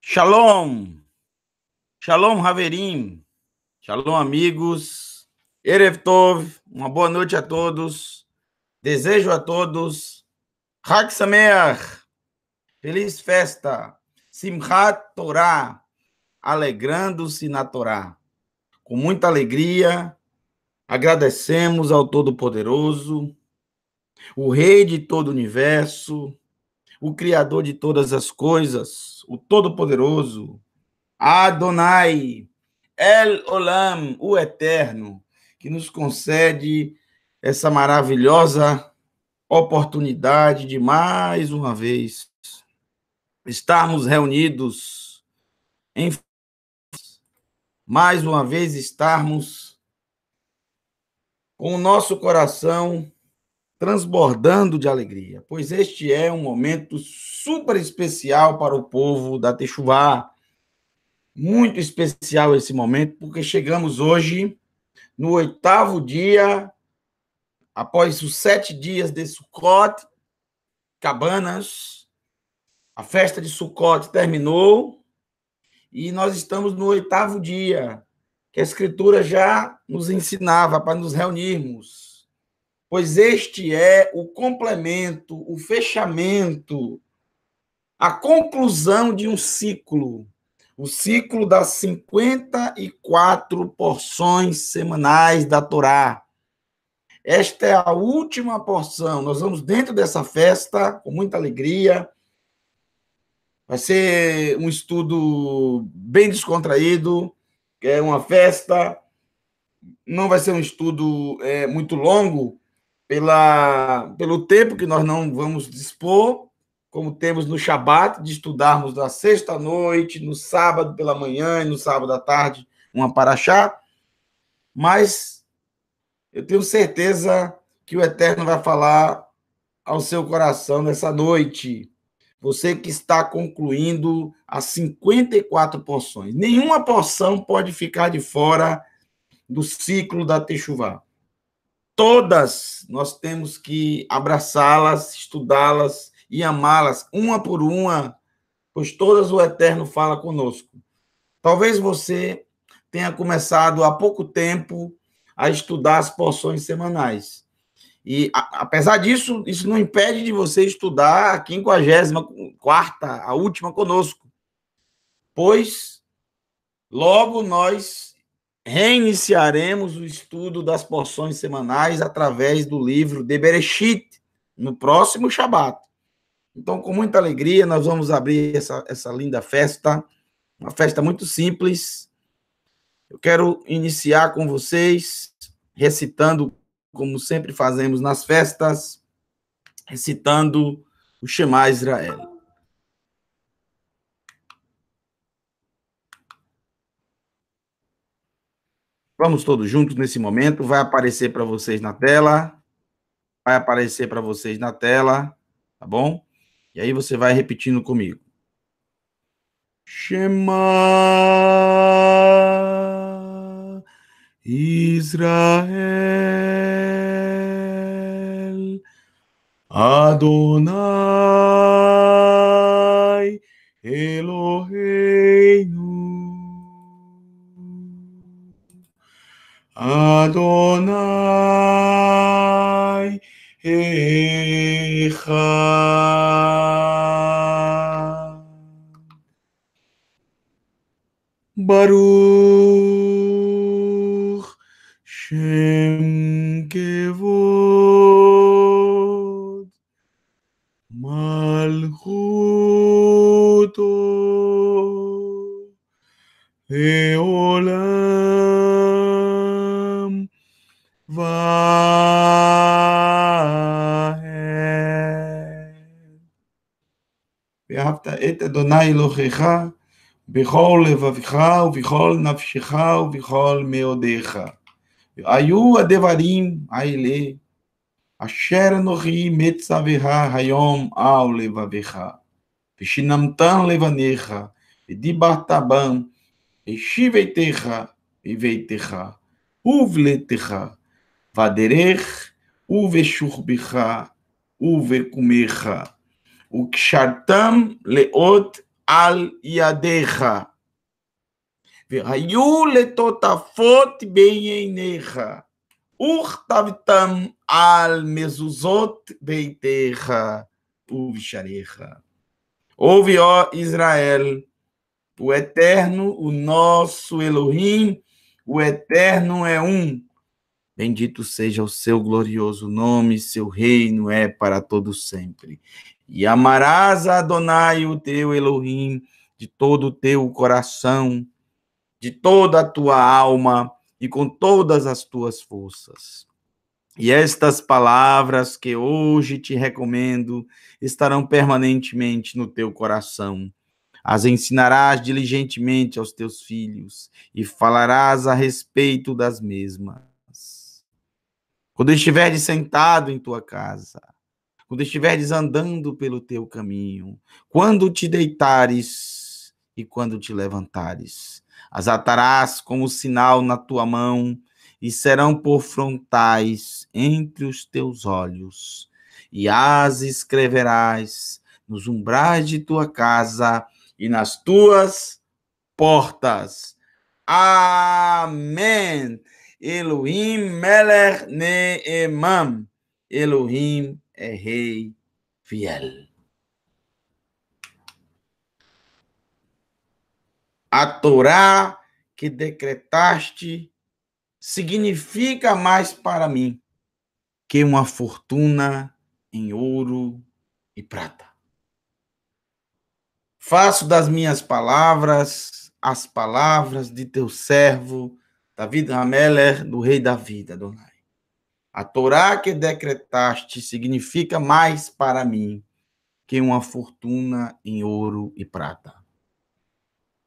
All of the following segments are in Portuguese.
Shalom, Shalom Haverim, Shalom amigos, Erev Tov, uma boa noite a todos, desejo a todos, Chag Sameach, feliz festa, Simchat Torah, alegrando-se na Torá. Com muita alegria, agradecemos ao Todo-Poderoso, o Rei de todo o universo, o Criador de todas as coisas, o Todo-Poderoso, Adonai, El Olam, o Eterno, que nos concede essa maravilhosa oportunidade de mais uma vez estarmos reunidos, mais uma vez estarmos com o nosso coração transbordando de alegria, pois este é um momento super especial para o povo da Techuvá. Muito especial esse momento, porque chegamos hoje no 8º dia, após os 7 dias de Sukkot, Cabanas. A festa de Sukkot terminou e nós estamos no 8º dia, que a Escritura já nos ensinava para nos reunirmos, pois este é o complemento, o fechamento, a conclusão de um ciclo. O ciclo das 54 porções semanais da Torá. Esta é a última porção. Nós vamos dentro dessa festa com muita alegria. Vai ser um estudo bem descontraído, que é uma festa. Não vai ser um estudo muito longo, pelo tempo que nós não vamos dispor, como temos no Shabat, de estudarmos na sexta-noite, no sábado pela manhã e no sábado à tarde, uma paraxá, mas eu tenho certeza que o Eterno vai falar ao seu coração nessa noite. Você que está concluindo as 54 porções. Nenhuma porção pode ficar de fora do ciclo da Techuvá. Todas nós temos que abraçá-las, estudá-las e amá-las, uma por uma, pois todas o Eterno fala conosco. Talvez você tenha começado há pouco tempo a estudar as porções semanais. E, apesar disso, isso não impede de você estudar a 54ª, a última conosco. Pois, logo nós reiniciaremos o estudo das porções semanais através do livro de Bereshit, no próximo Shabat. Então, com muita alegria, nós vamos abrir essa linda festa, uma festa muito simples. Eu quero iniciar com vocês, recitando, como sempre fazemos nas festas, recitando o Shema Israel. Vamos todos juntos nesse momento, vai aparecer para vocês na tela, tá bom? E aí você vai repetindo comigo. Shema Israel Adonai Eloheinu Adonai Echad Baruch Shem Kevod Malchuto Leolam Vaed Ve'ahavta et Adonai Elohecha בכל לבבך ובכל נפשך ובכל מאודיך. היו הדברים האלה אשר אנוכי מצווה היום על לבבך, ושינמתם לבניך, ודיברת בם, בשיבתך בביתך, ובלתך, בדרך ובשוכבך ובקומך, וקשרתם לאות al yadecha. Ve'hayu letotafot beinecha. Urtavitam al mezuzot beitecha uvisharecha. Ouve, ó Israel, o Eterno, o nosso Elohim, o Eterno é um. Bendito seja o seu glorioso nome, seu reino é para todo sempre. E amarás a Adonai, o teu Elohim, de todo o teu coração, de toda a tua alma e com todas as tuas forças. E estas palavras que hoje te recomendo estarão permanentemente no teu coração. As ensinarás diligentemente aos teus filhos e falarás a respeito das mesmas. Quando estiveres sentado em tua casa, quando estiveres andando pelo teu caminho, quando te deitares e quando te levantares, as atarás como sinal na tua mão e serão por frontais entre os teus olhos, e as escreverás nos umbrais de tua casa e nas tuas portas. Amém. Elohim melech ne'emam. Elohim é rei fiel. A Torá que decretaste significa mais para mim que uma fortuna em ouro e prata. Faço das minhas palavras as palavras de teu servo, David Hameler, do rei Davi, Adonai. A Torá que decretaste significa mais para mim que uma fortuna em ouro e prata.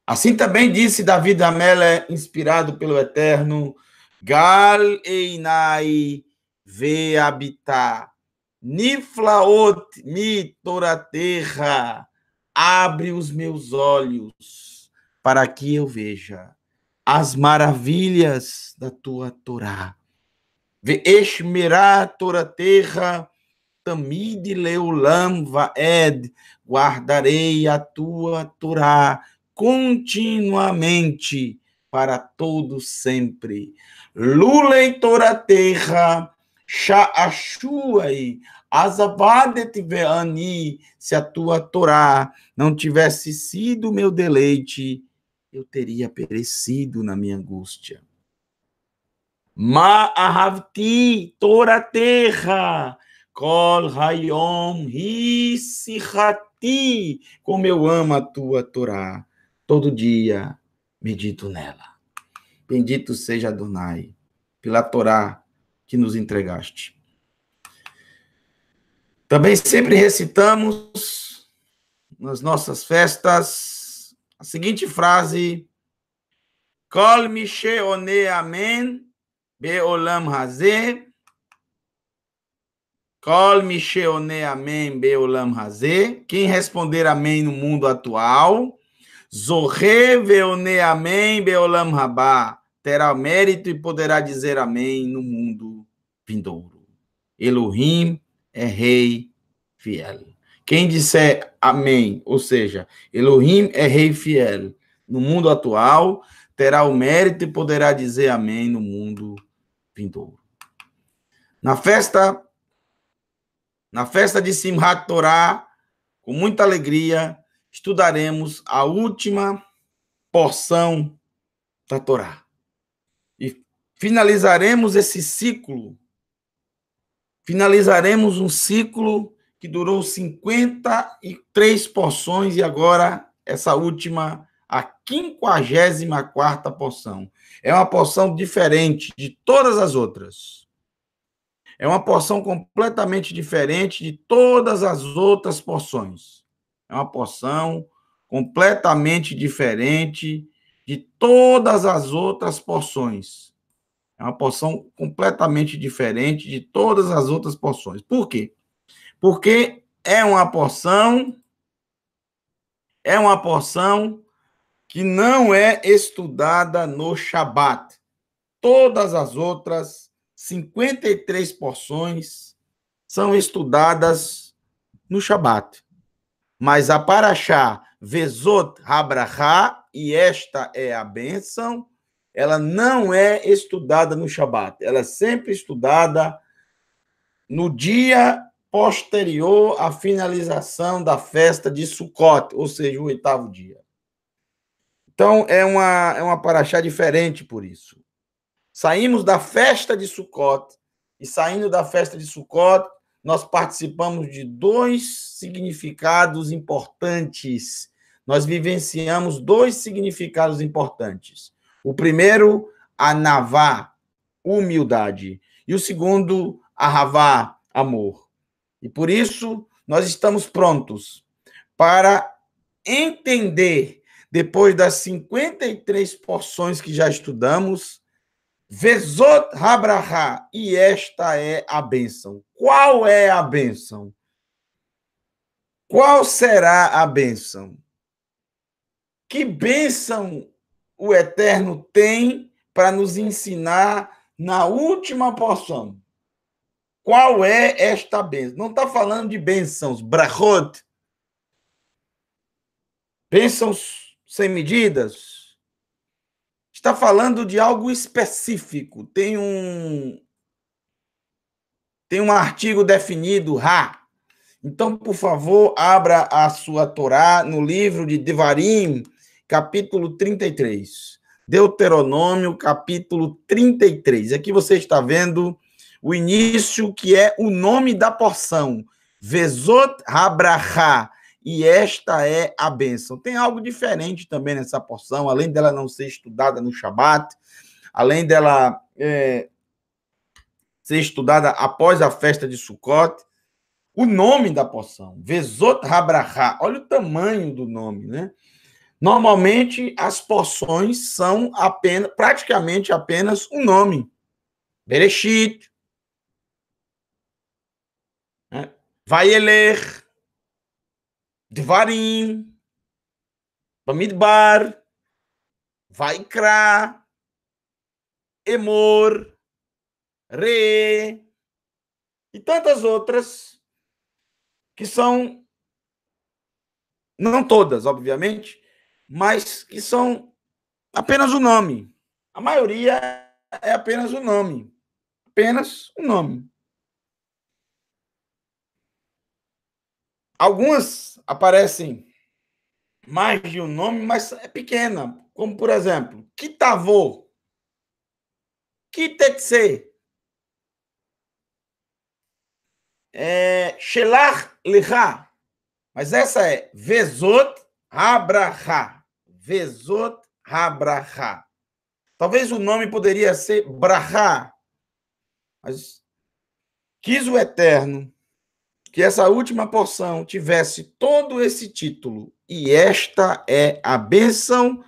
Assim também disse David Hameler, inspirado pelo Eterno, Gal einai ve habitar, niflaot mi toraterra, abre os meus olhos para que eu veja as maravilhas da tua Torá. Ve eshmerá toraterra, tamid leulam vaed, guardarei a tua Torá continuamente para todo sempre. Lulei toraterra, sha'ashuai, azavadet ve'ani, se a tua Torá não tivesse sido meu deleite, eu teria perecido na minha angústia. Ma ahavti toraterra, kol hayom hisihati, como eu amo a tua Torá, todo dia medito nela. Bendito seja Adonai, pela Torá que nos entregaste. Também sempre recitamos nas nossas festas a seguinte frase: Kol mi she'one amen be'olam hazeh, Kol mi she'one amen be'olam hazeh, quem responder amém no mundo atual, Zorre ve'one amen be'olam rabá, terá mérito e poderá dizer amém no mundo vindouro. Elohim é rei fiel. Quem disser amém, ou seja, Elohim é rei fiel no mundo atual, terá o mérito e poderá dizer amém no mundo vindouro. Na festa de Simchat Torá, com muita alegria, estudaremos a última porção da Torá. E finalizaremos esse ciclo. Finalizaremos um ciclo que durou 53 porções e agora essa última, a 54ª porção. É uma porção diferente de todas as outras. É uma porção completamente diferente de todas as outras porções. É uma porção completamente diferente de todas as outras porções. É uma porção completamente diferente de todas as outras porções. Por quê? Porque é uma porção que não é estudada no Shabat. Todas as outras 53 porções são estudadas no Shabat. Mas a Parashá Vezot Habraha, e esta é a bênção, ela não é estudada no Shabat, ela é sempre estudada no dia posterior à finalização da festa de Sukkot, ou seja, o 8º dia. Então, é uma paraxá diferente por isso. Saímos da festa de Sukkot, e saindo da festa de Sukkot, nós participamos de 2 significados importantes. Nós vivenciamos 2 significados importantes. O primeiro, a Navá, humildade. E o segundo, a Havá, amor. E por isso, nós estamos prontos para entender, depois das 53 porções que já estudamos, Vezot Habraha, e esta é a bênção. Qual é a bênção? Qual será a bênção? Que bênção o Eterno tem para nos ensinar na última porção? Qual é esta bênção? Não está falando de bênçãos, brachot, bênçãos sem medidas. Está falando de algo específico. Tem um artigo definido, ha. Então, por favor, abra a sua Torá no livro de Devarim, capítulo 33. Deuteronômio, capítulo 33. Aqui você está vendo o início, que é o nome da porção. Vezot Habraha. E esta é a bênção. Tem algo diferente também nessa porção, além dela não ser estudada no Shabat, além dela ser estudada após a festa de Sukkot. O nome da porção, Vezot Habraha, olha o tamanho do nome, né? Normalmente, as porções são praticamente apenas um nome. Bereshit, né? Vayeler, Devarim, Bamidbar, Vaikra, Emor, Re, e tantas outras que são, não todas, obviamente, mas que são apenas o nome. A maioria é apenas o nome. Apenas o nome. Algumas aparecem mais de um nome, mas é pequena. Como, por exemplo, Kitavô, Kitetse, Shelach Lecha. Mas essa é Vezot Habraha. Vezot Habraha. Talvez o nome poderia ser Braha, mas quis o Eterno que essa última porção tivesse todo esse título. E esta é a bênção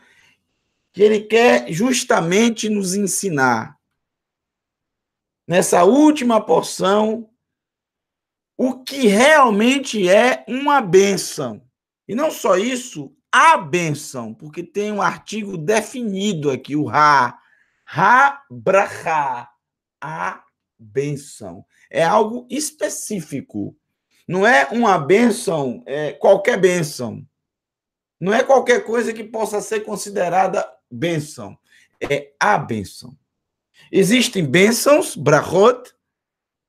que ele quer justamente nos ensinar. Nessa última porção, o que realmente é uma bênção. E não só isso, a bênção, porque tem um artigo definido aqui, o Bracha, a bênção. É algo específico. Não é uma bênção, qualquer bênção. Não é qualquer coisa que possa ser considerada bênção. É a bênção. Existem bênçãos, brachot,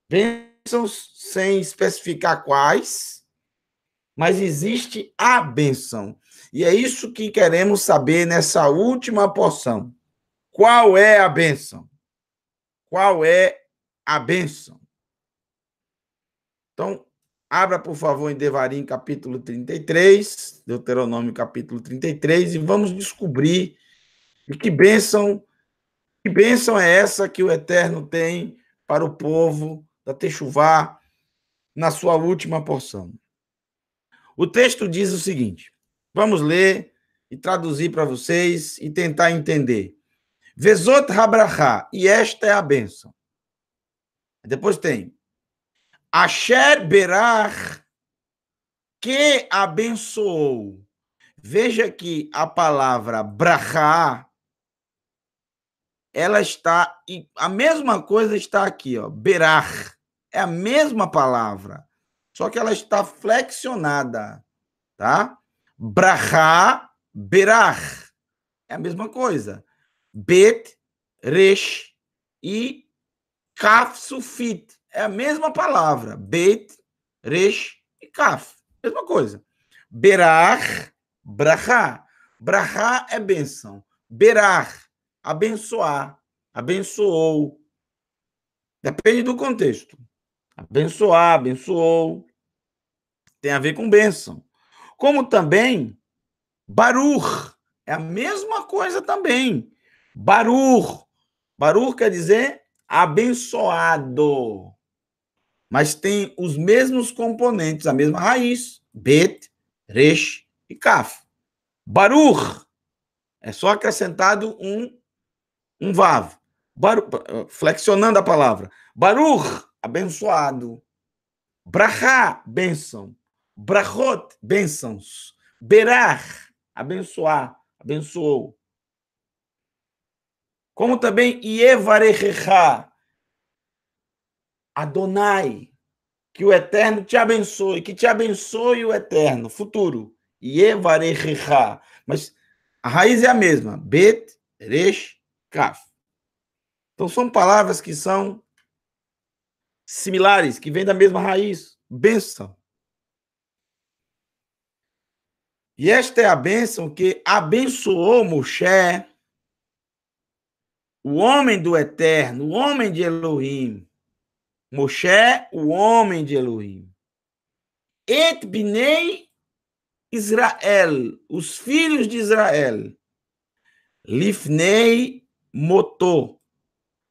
bênçãos sem especificar quais, mas existe a bênção. E é isso que queremos saber nessa última porção. Qual é a bênção? Qual é a bênção? Então, abra, por favor, em Devarim, capítulo 33, Deuteronômio, capítulo 33, e vamos descobrir que bênção é essa que o Eterno tem para o povo da Techuvá na sua última porção. O texto diz o seguinte, vamos ler e traduzir para vocês e tentar entender. Vezot Habraha, e esta é a bênção. Depois tem Asher Berach, que abençoou. Veja que a palavra brachá, ela está, e a mesma coisa está aqui, ó, berach, é a mesma palavra, só que ela está flexionada, tá? Brachá, berach. É a mesma coisa. Bet, resh e kaf, sufit. É a mesma palavra. Bet, resh e kaf. Mesma coisa. Berach, brachá. Brachá é bênção. Berach, abençoar. Abençoou. Depende do contexto. Abençoar, abençoou. Tem a ver com bênção. Como também Baruch. É a mesma coisa também. Baruch. Baruch quer dizer abençoado. Mas tem os mesmos componentes, a mesma raiz. Bet, resh e kaf. Baruch. É só acrescentado um vav. Flexionando a palavra. Baruch, abençoado. Brachá, bênção. Brachot, bênçãos. Berach, abençoar, abençoou. Como também Ievarechecha, Adonai, que o Eterno te abençoe, que te abençoe o Eterno, futuro. Ievarechecha. Mas a raiz é a mesma. Bet, resh, kaf. Então são palavras que são similares, que vêm da mesma raiz. Bênção. E esta é a bênção que abençoou Moshe, o homem do Eterno, o homem de Elohim. Moshe, o homem de Elohim. Et Bnei Israel, os filhos de Israel. Lifnei Motô.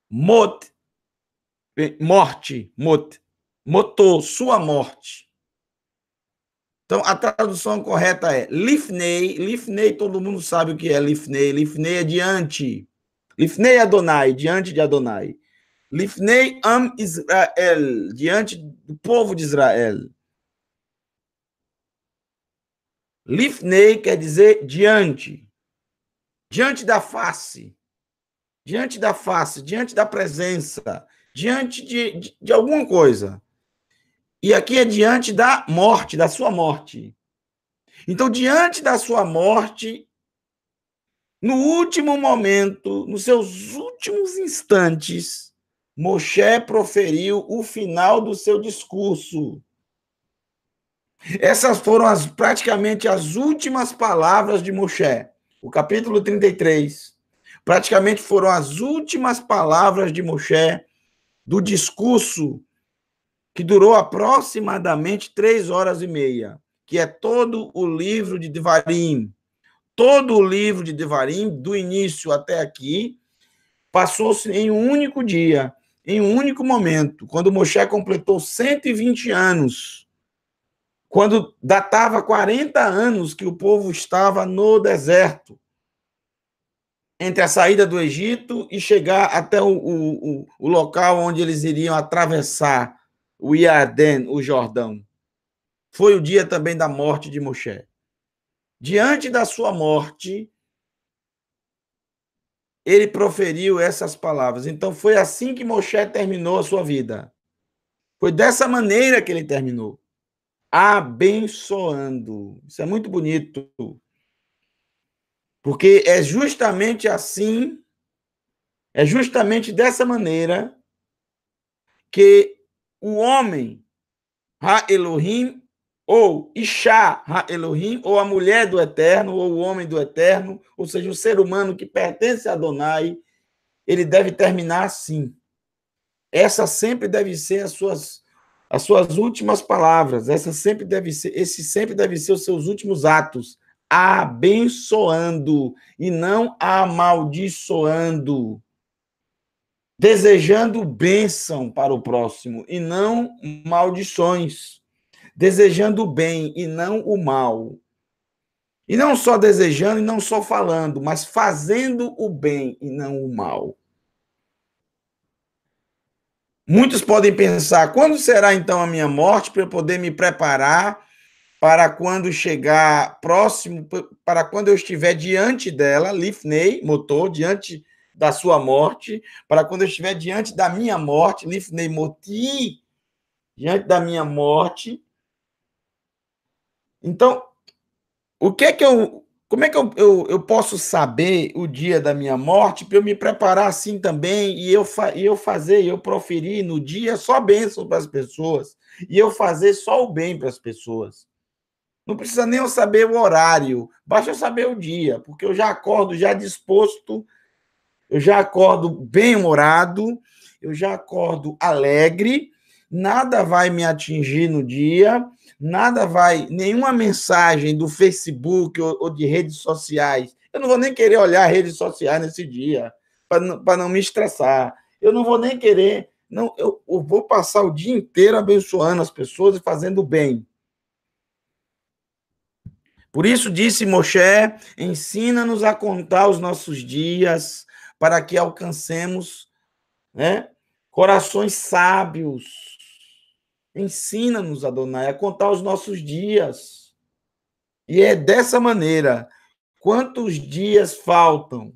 Mot, morte, mot. Motô, sua morte. Então, a tradução correta é Lifnei. Lifnei, todo mundo sabe o que é Lifnei. Lifnei é diante. Lifnei Adonai, diante de Adonai. Lifnei Am Israel, diante do povo de Israel. Lifnei quer dizer diante. Diante da face. Diante da face, diante da presença. Diante de alguma coisa. E aqui é diante da morte, da sua morte. Então, diante da sua morte, no último momento, nos seus últimos instantes, Moshe proferiu o final do seu discurso. Essas foram praticamente as últimas palavras de Moshe. O capítulo 33. Praticamente foram as últimas palavras de Moshe do discurso que durou aproximadamente 3 horas e meia, que é todo o livro de Devarim. Todo o livro de Devarim, do início até aqui, passou-se em um único dia, em um único momento, quando Moshe completou 120 anos, quando datava 40 anos que o povo estava no deserto, entre a saída do Egito e chegar até o local onde eles iriam atravessar o Iarden, o Jordão. Foi o dia também da morte de Moshe. Diante da sua morte, ele proferiu essas palavras. Então, foi assim que Moshe terminou a sua vida. Foi dessa maneira que ele terminou. Abençoando. Isso é muito bonito. Porque é justamente assim, é justamente dessa maneira que o homem, Ha-Elohim, ou Isha Ha-Elohim, ou a mulher do Eterno, ou o homem do Eterno, ou seja, o ser humano que pertence a Adonai, ele deve terminar assim. Essa sempre deve ser as suas últimas palavras, esse sempre deve ser os seus últimos atos, abençoando e não amaldiçoando, desejando bênção para o próximo e não maldições, desejando o bem e não o mal. E não só desejando e não só falando, mas fazendo o bem e não o mal. Muitos podem pensar, quando será então a minha morte para eu poder me preparar para quando chegar próximo, para quando eu estiver diante dela, Lifnei, motor, diante da sua morte, para quando eu estiver diante da minha morte, Lifnei moti, diante da minha morte. Então, como é que eu posso saber o dia da minha morte para eu me preparar assim também e eu fazer, eu proferir no dia só bênção para as pessoas e eu fazer só o bem para as pessoas? Não precisa nem eu saber o horário, basta eu saber o dia, porque eu já acordo já disposto, eu já acordo bem-humorado, eu já acordo alegre, nada vai me atingir no dia, nada vai, nenhuma mensagem do Facebook ou de redes sociais. Eu não vou nem querer olhar redes sociais nesse dia, para não me estressar. Eu não vou nem querer, não, eu vou passar o dia inteiro abençoando as pessoas e fazendo bem. Por isso disse Moshe: ensina-nos a contar os nossos dias para que alcancemos, né, corações sábios. Ensina-nos, Adonai, a contar os nossos dias. E é dessa maneira. Quantos dias faltam?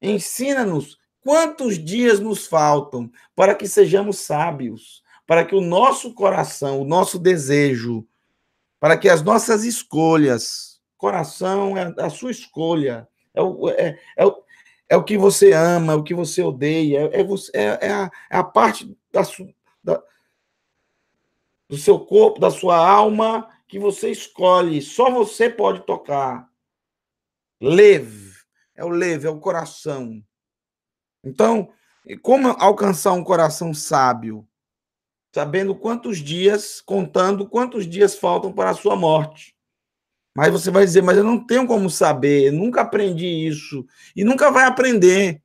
Ensina-nos quantos dias nos faltam para que sejamos sábios, para que o nosso coração, o nosso desejo, para que as nossas escolhas, coração é a sua escolha, é o que você ama, é o que você odeia, é a parte da, do seu corpo, da sua alma, que você escolhe, só você pode tocar. É o coração. Então, como alcançar um coração sábio? Sabendo quantos dias, contando quantos dias faltam para a sua morte. Mas você vai dizer, mas eu não tenho como saber, nunca aprendi isso. E nunca vai aprender.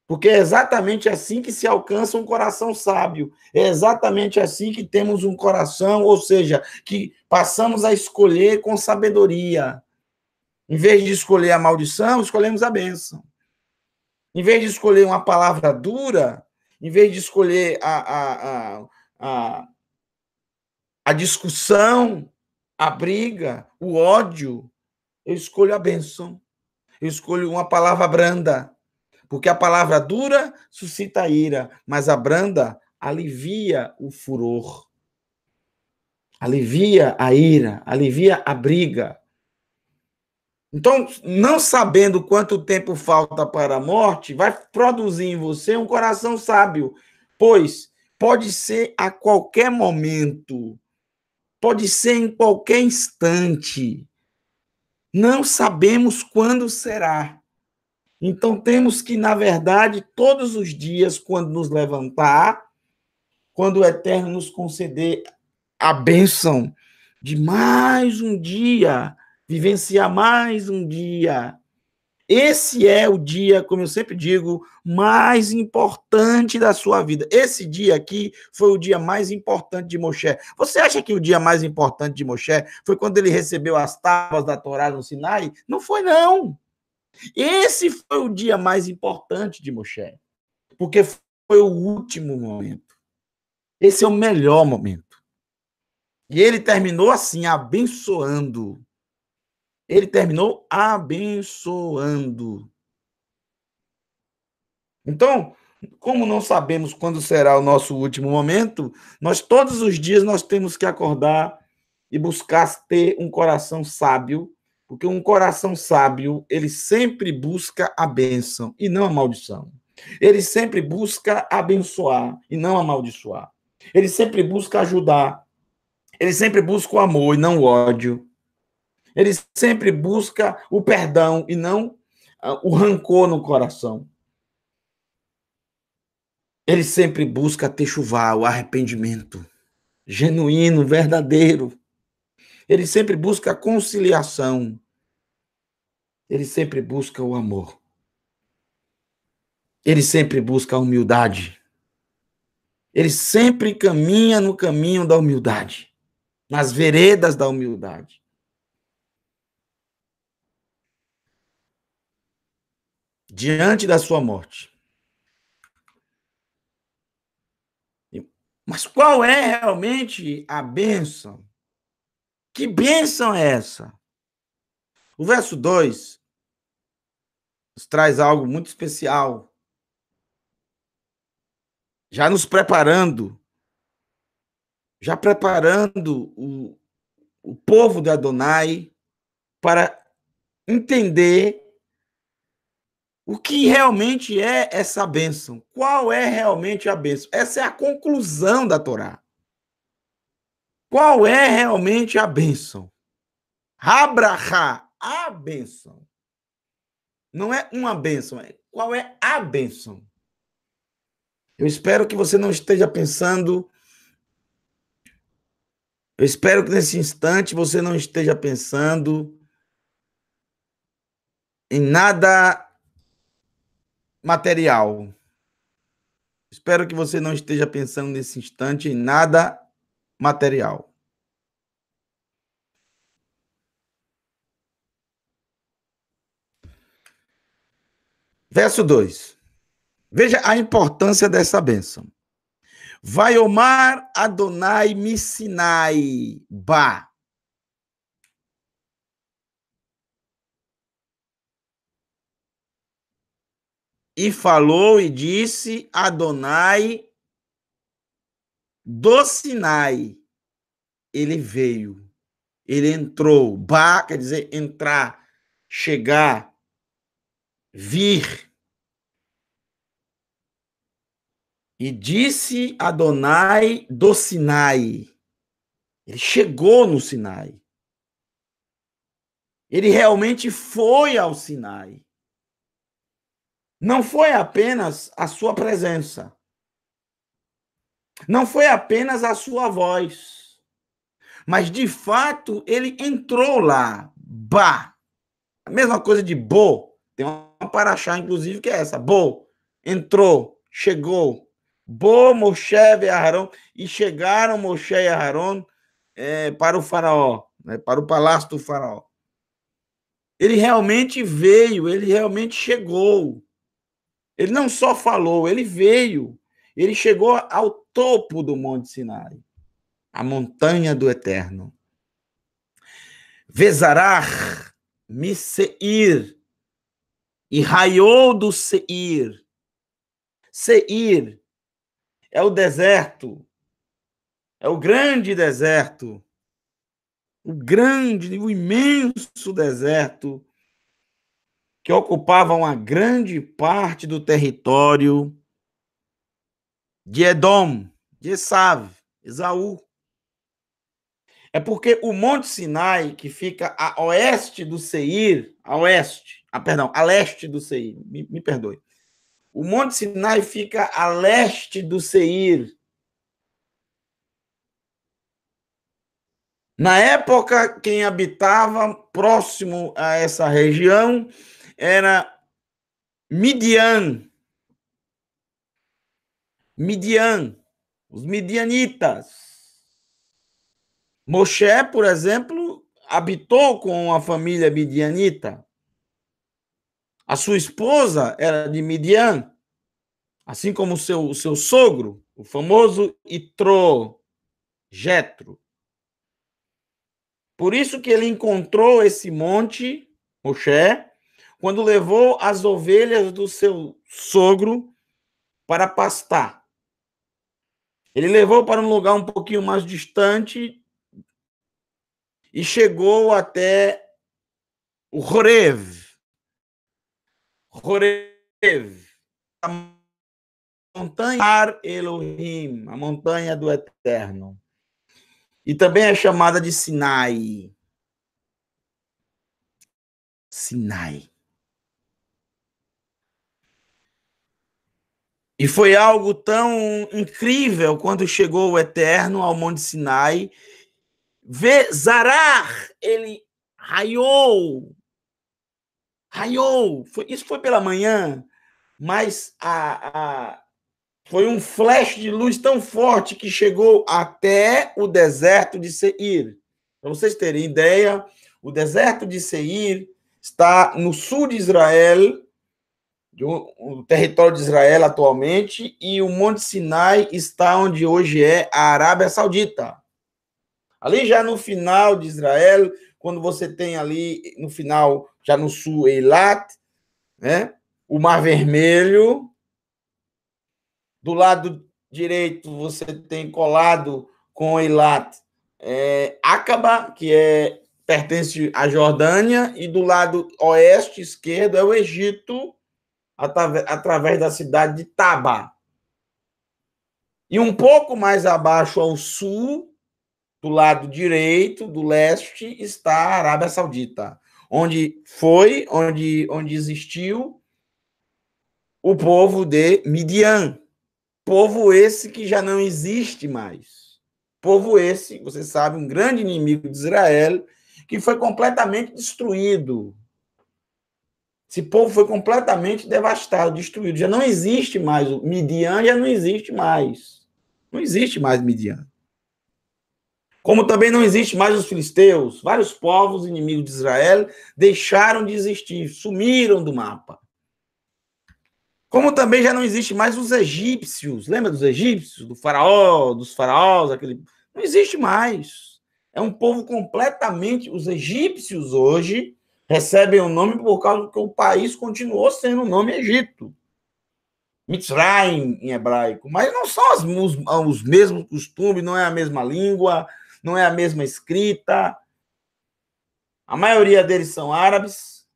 Porque é exatamente assim que se alcança um coração sábio. É exatamente assim que temos um coração, ou seja, que passamos a escolher com sabedoria. Em vez de escolher a maldição, escolhemos a bênção. Em vez de escolher uma palavra dura, em vez de escolher a, a discussão, a briga, o ódio, eu escolho a bênção. Eu escolho uma palavra branda. Porque a palavra dura suscita ira, mas a branda alivia o furor, alivia a ira, alivia a briga. Então, não sabendo quanto tempo falta para a morte, vai produzir em você um coração sábio, pois pode ser a qualquer momento, pode ser em qualquer instante. Não sabemos quando será. Então, temos que, na verdade, todos os dias, quando nos levantar, quando o Eterno nos conceder a bênção de mais um dia, vivenciar mais um dia. Esse é o dia, como eu sempre digo, mais importante da sua vida. Esse dia aqui foi o dia mais importante de Moshe. Você acha que o dia mais importante de Moshe foi quando ele recebeu as tábuas da Torá no Sinai? Não foi, não. Esse foi o dia mais importante de Moshe, porque foi o último momento. Esse é o melhor momento. E ele terminou assim, abençoando. Ele terminou abençoando. Então, como não sabemos quando será o nosso último momento, nós todos os dias nós temos que acordar e buscar ter um coração sábio, porque um coração sábio, ele sempre busca a bênção e não a maldição. Ele sempre busca abençoar e não amaldiçoar. Ele sempre busca ajudar. Ele sempre busca o amor e não o ódio. Ele sempre busca o perdão e não o rancor no coração. Ele sempre busca techuvá, o arrependimento genuíno, verdadeiro. Ele sempre busca a conciliação. Ele sempre busca o amor. Ele sempre busca a humildade. Ele sempre caminha no caminho da humildade, nas veredas da humildade. Diante da sua morte. Mas qual é realmente a bênção? Que bênção é essa? O verso 2 nos traz algo muito especial. Já nos preparando, já preparando o povo de Adonai para entender o que realmente é essa bênção. Qual é realmente a bênção? Essa é a conclusão da Torá. Qual é realmente a bênção? Habrahá, a bênção. Não é uma bênção, é qual é a bênção. Eu espero que você não esteja pensando, eu espero que nesse instante você não esteja pensando em nada material. Espero que você não esteja pensando nesse instante em nada material. Verso 2. Veja a importância dessa bênção. Vai Omar Adonai Missinai Ba. E falou e disse Adonai do Sinai. Ele veio, ele entrou. Ba quer dizer entrar, chegar, vir. E disse Adonai do Sinai. Ele chegou no Sinai. Ele realmente foi ao Sinai. Não foi apenas a sua presença. Não foi apenas a sua voz. Mas, de fato, ele entrou lá. Ba. A mesma coisa de bo. Tem uma paraxá, inclusive, que é essa. Bo. Entrou. Chegou. Bo, Moshe e Aharon. E chegaram Moshe e Aharon para o faraó. Para o palácio do faraó. Ele realmente veio. Ele realmente chegou. Ele não só falou, ele veio. Ele chegou ao topo do Monte Sinai, a montanha do Eterno. Vezarach Miseir, e raiou do Seir. Seir é o deserto, é o grande deserto, o imenso deserto que ocupava uma grande parte do território de Edom, de Esav, Esaú. É porque o Monte Sinai, que fica a oeste do Seir, a leste do Seir, me perdoe. O Monte Sinai fica a leste do Seir. Na época, quem habitava próximo a essa região era Midian. Midian, os midianitas. Moshe, por exemplo, habitou com a família midianita. A sua esposa era de Midian, assim como o seu sogro, o famoso Itró, Jetro. Por isso que ele encontrou esse monte, Moshe, quando levou as ovelhas do seu sogro para pastar. Ele levou para um lugar um pouquinho mais distante e chegou até o Horev. Horev, a montanha Elohim, a montanha do Eterno. E também é chamada de Sinai. Sinai. E foi algo tão incrível quando chegou o Eterno ao Monte Sinai. Zarar, ele raiou. Raiou. Isso foi pela manhã, mas foi um flash de luz tão forte que chegou até o deserto de Seir. Para vocês terem ideia, o deserto de Seir está no sul de Israel, o território de Israel atualmente, e o Monte Sinai está onde hoje é a Arábia Saudita. Ali já no final de Israel, quando você tem ali no final, já no sul, Eilat, né? O Mar Vermelho. Do lado direito, você tem colado com Eilat Aqaba, que é pertence à Jordânia, e do lado oeste, esquerdo, é o Egito, através da cidade de Taba. E um pouco mais abaixo, ao sul, do lado direito, do leste, está a Arábia Saudita, onde existiu o povo de Midian. Povo esse que já não existe mais. Povo esse, você sabe, um grande inimigo de Israel, que foi completamente destruído. Esse povo foi completamente devastado, destruído. Já não existe mais. O Midian já não existe mais. Não existe mais Midian. Como também não existe mais os filisteus. Vários povos inimigos de Israel deixaram de existir, sumiram do mapa. Como também já não existe mais os egípcios. Lembra dos egípcios? Do faraó, dos faraós, aquele... Não existe mais. É um povo completamente... Os egípcios hoje recebem o nome por causa que o país continuou sendo o nome Egito. Mitzrayim, em hebraico. Mas não são os mesmos costumes, não é a mesma língua, não é a mesma escrita. A maioria deles são árabes,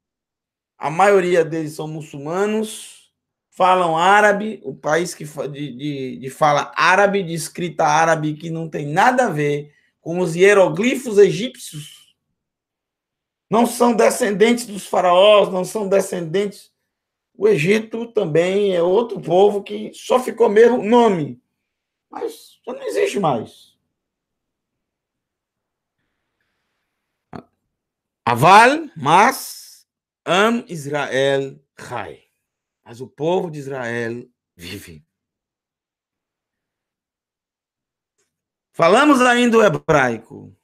a maioria deles são muçulmanos, falam árabe, o país que de fala árabe, de escrita árabe, que não tem nada a ver com os hieroglifos egípcios. Não são descendentes dos faraós, não são descendentes. O Egito também é outro povo que só ficou mesmo nome, mas já não existe mais. Aval, mas Am Israel Chai. Mas o povo de Israel vive. Falamos ainda o hebraico.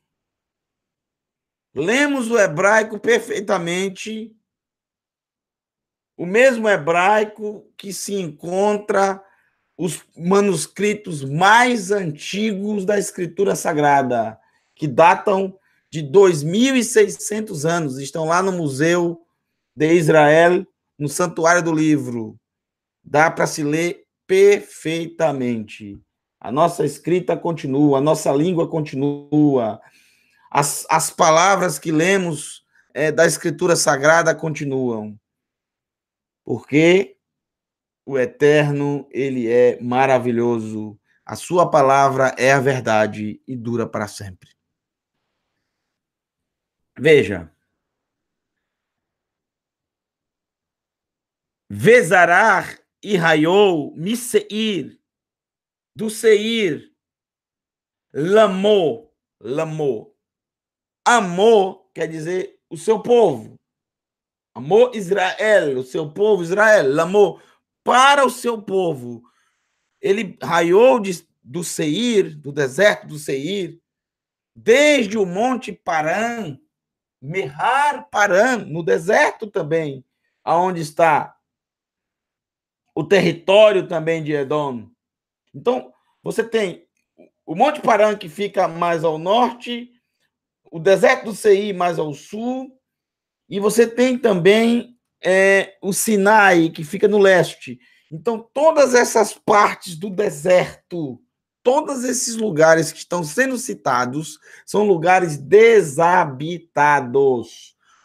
Lemos o hebraico perfeitamente, o mesmo hebraico que se encontra os manuscritos mais antigos da Escritura Sagrada, que datam de 2.600 anos, estão lá no Museu de Israel, no Santuário do Livro. Dá para se ler perfeitamente. A nossa escrita continua, a nossa língua continua, as palavras que lemos da Escritura Sagrada continuam. Porque o Eterno, ele é maravilhoso. A sua palavra é a verdade e dura para sempre. Veja. Vezarar e raiou Miseir, do Seir, Lamô, Lamô. Amor quer dizer o seu povo. Amor Israel, o seu povo Israel. Lamô, para o seu povo. Ele raiou do Seir, do deserto do Seir, desde o Monte Paran, Merhar Paran, no deserto também, aonde está o território também de Edom. Então, você tem o Monte Paran, que fica mais ao norte, o deserto do Seir mais ao sul, e você tem também o Sinai, que fica no leste. Então, todas essas partes do deserto, todos esses lugares que estão sendo citados, são lugares desabitados.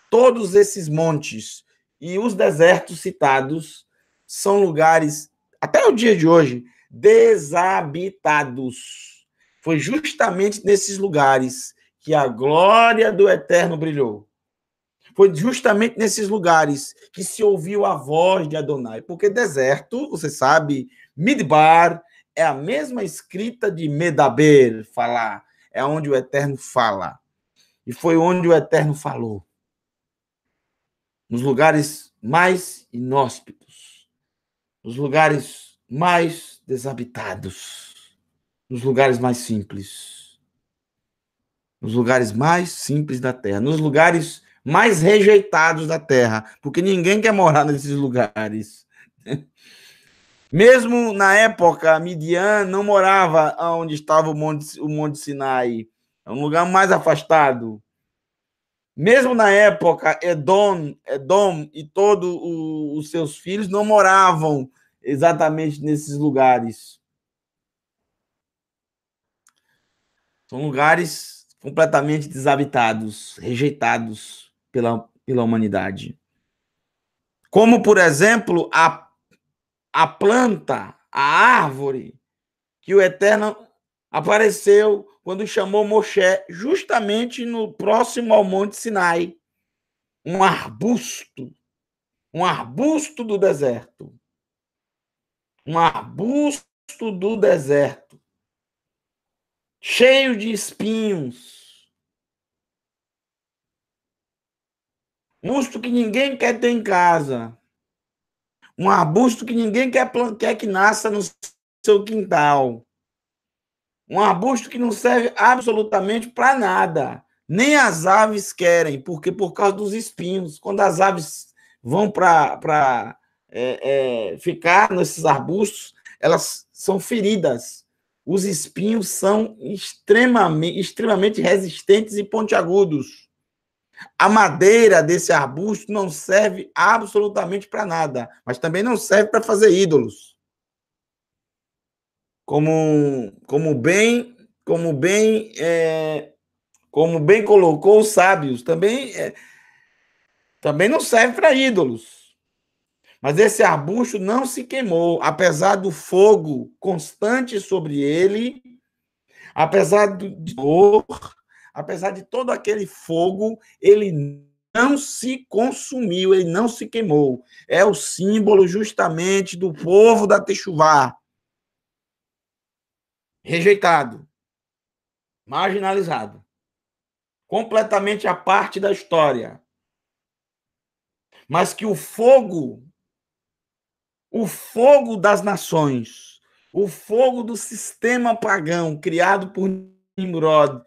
Todos esses montes e os desertos citados são lugares, até o dia de hoje, desabitados. Foi justamente nesses lugares que a glória do Eterno brilhou. Foi justamente nesses lugares que se ouviu a voz de Adonai. Porque deserto, você sabe, Midbar, é a mesma escrita de Medaber, falar. É onde o Eterno fala. E foi onde o Eterno falou. Nos lugares mais inóspitos. Nos lugares mais desabitados. Nos lugares mais simples. Nos lugares mais simples da terra. Nos lugares mais rejeitados da terra, porque ninguém quer morar nesses lugares. Mesmo na época, Midian não morava onde estava o Monte Sinai, é um lugar mais afastado. Mesmo na época, Edom e todos os seus filhos não moravam exatamente nesses lugares. São lugares completamente desabitados, rejeitados pela humanidade. Como, por exemplo, a planta, a árvore, que o Eterno apareceu quando chamou Moshe, justamente no próximo ao Monte Sinai. Um arbusto do deserto. Um arbusto do deserto, cheio de espinhos. Um arbusto que ninguém quer ter em casa. Um arbusto que ninguém quer que nasça no seu quintal. Um arbusto que não serve absolutamente para nada. Nem as aves querem, porque por causa dos espinhos. Quando as aves vão para ficar nesses arbustos, elas são feridas. Os espinhos são extremamente resistentes e pontiagudos. A madeira desse arbusto não serve absolutamente para nada, mas também não serve para fazer ídolos. Como bem colocou os sábios, também não serve para ídolos. Mas esse arbusto não se queimou, apesar do fogo constante sobre ele, apesar de dor, apesar de todo aquele fogo, ele não se consumiu, ele não se queimou. É o símbolo justamente do povo da Techuvá, rejeitado, marginalizado, completamente à parte da história. Mas que o fogo das nações, o fogo do sistema pagão criado por Nimrod,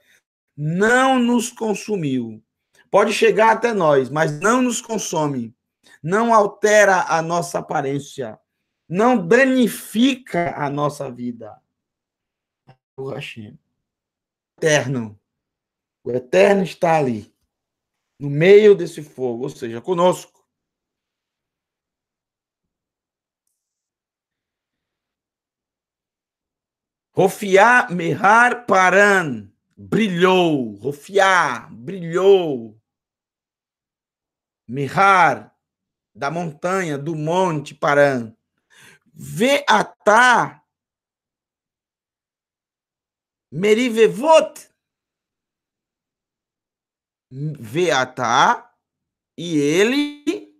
não nos consumiu. Pode chegar até nós, mas não nos consome. Não altera a nossa aparência. Não danifica a nossa vida. O Hashem. Eterno. O Eterno está ali, no meio desse fogo, ou seja, conosco. Rofiá Mehar Paran. Brilhou. Rofiá, brilhou. Mihar, da montanha, do monte Paran. Veatá, Merivevot. Veatá, e ele,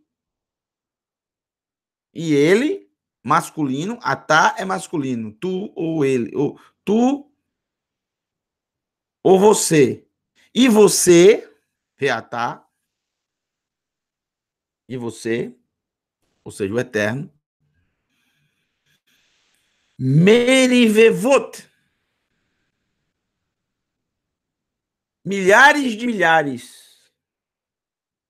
masculino, atá é masculino, tu ou ele, ou tu ou você. E você, veatá, e você, ou seja, o eterno, Merivevot, milhares de milhares.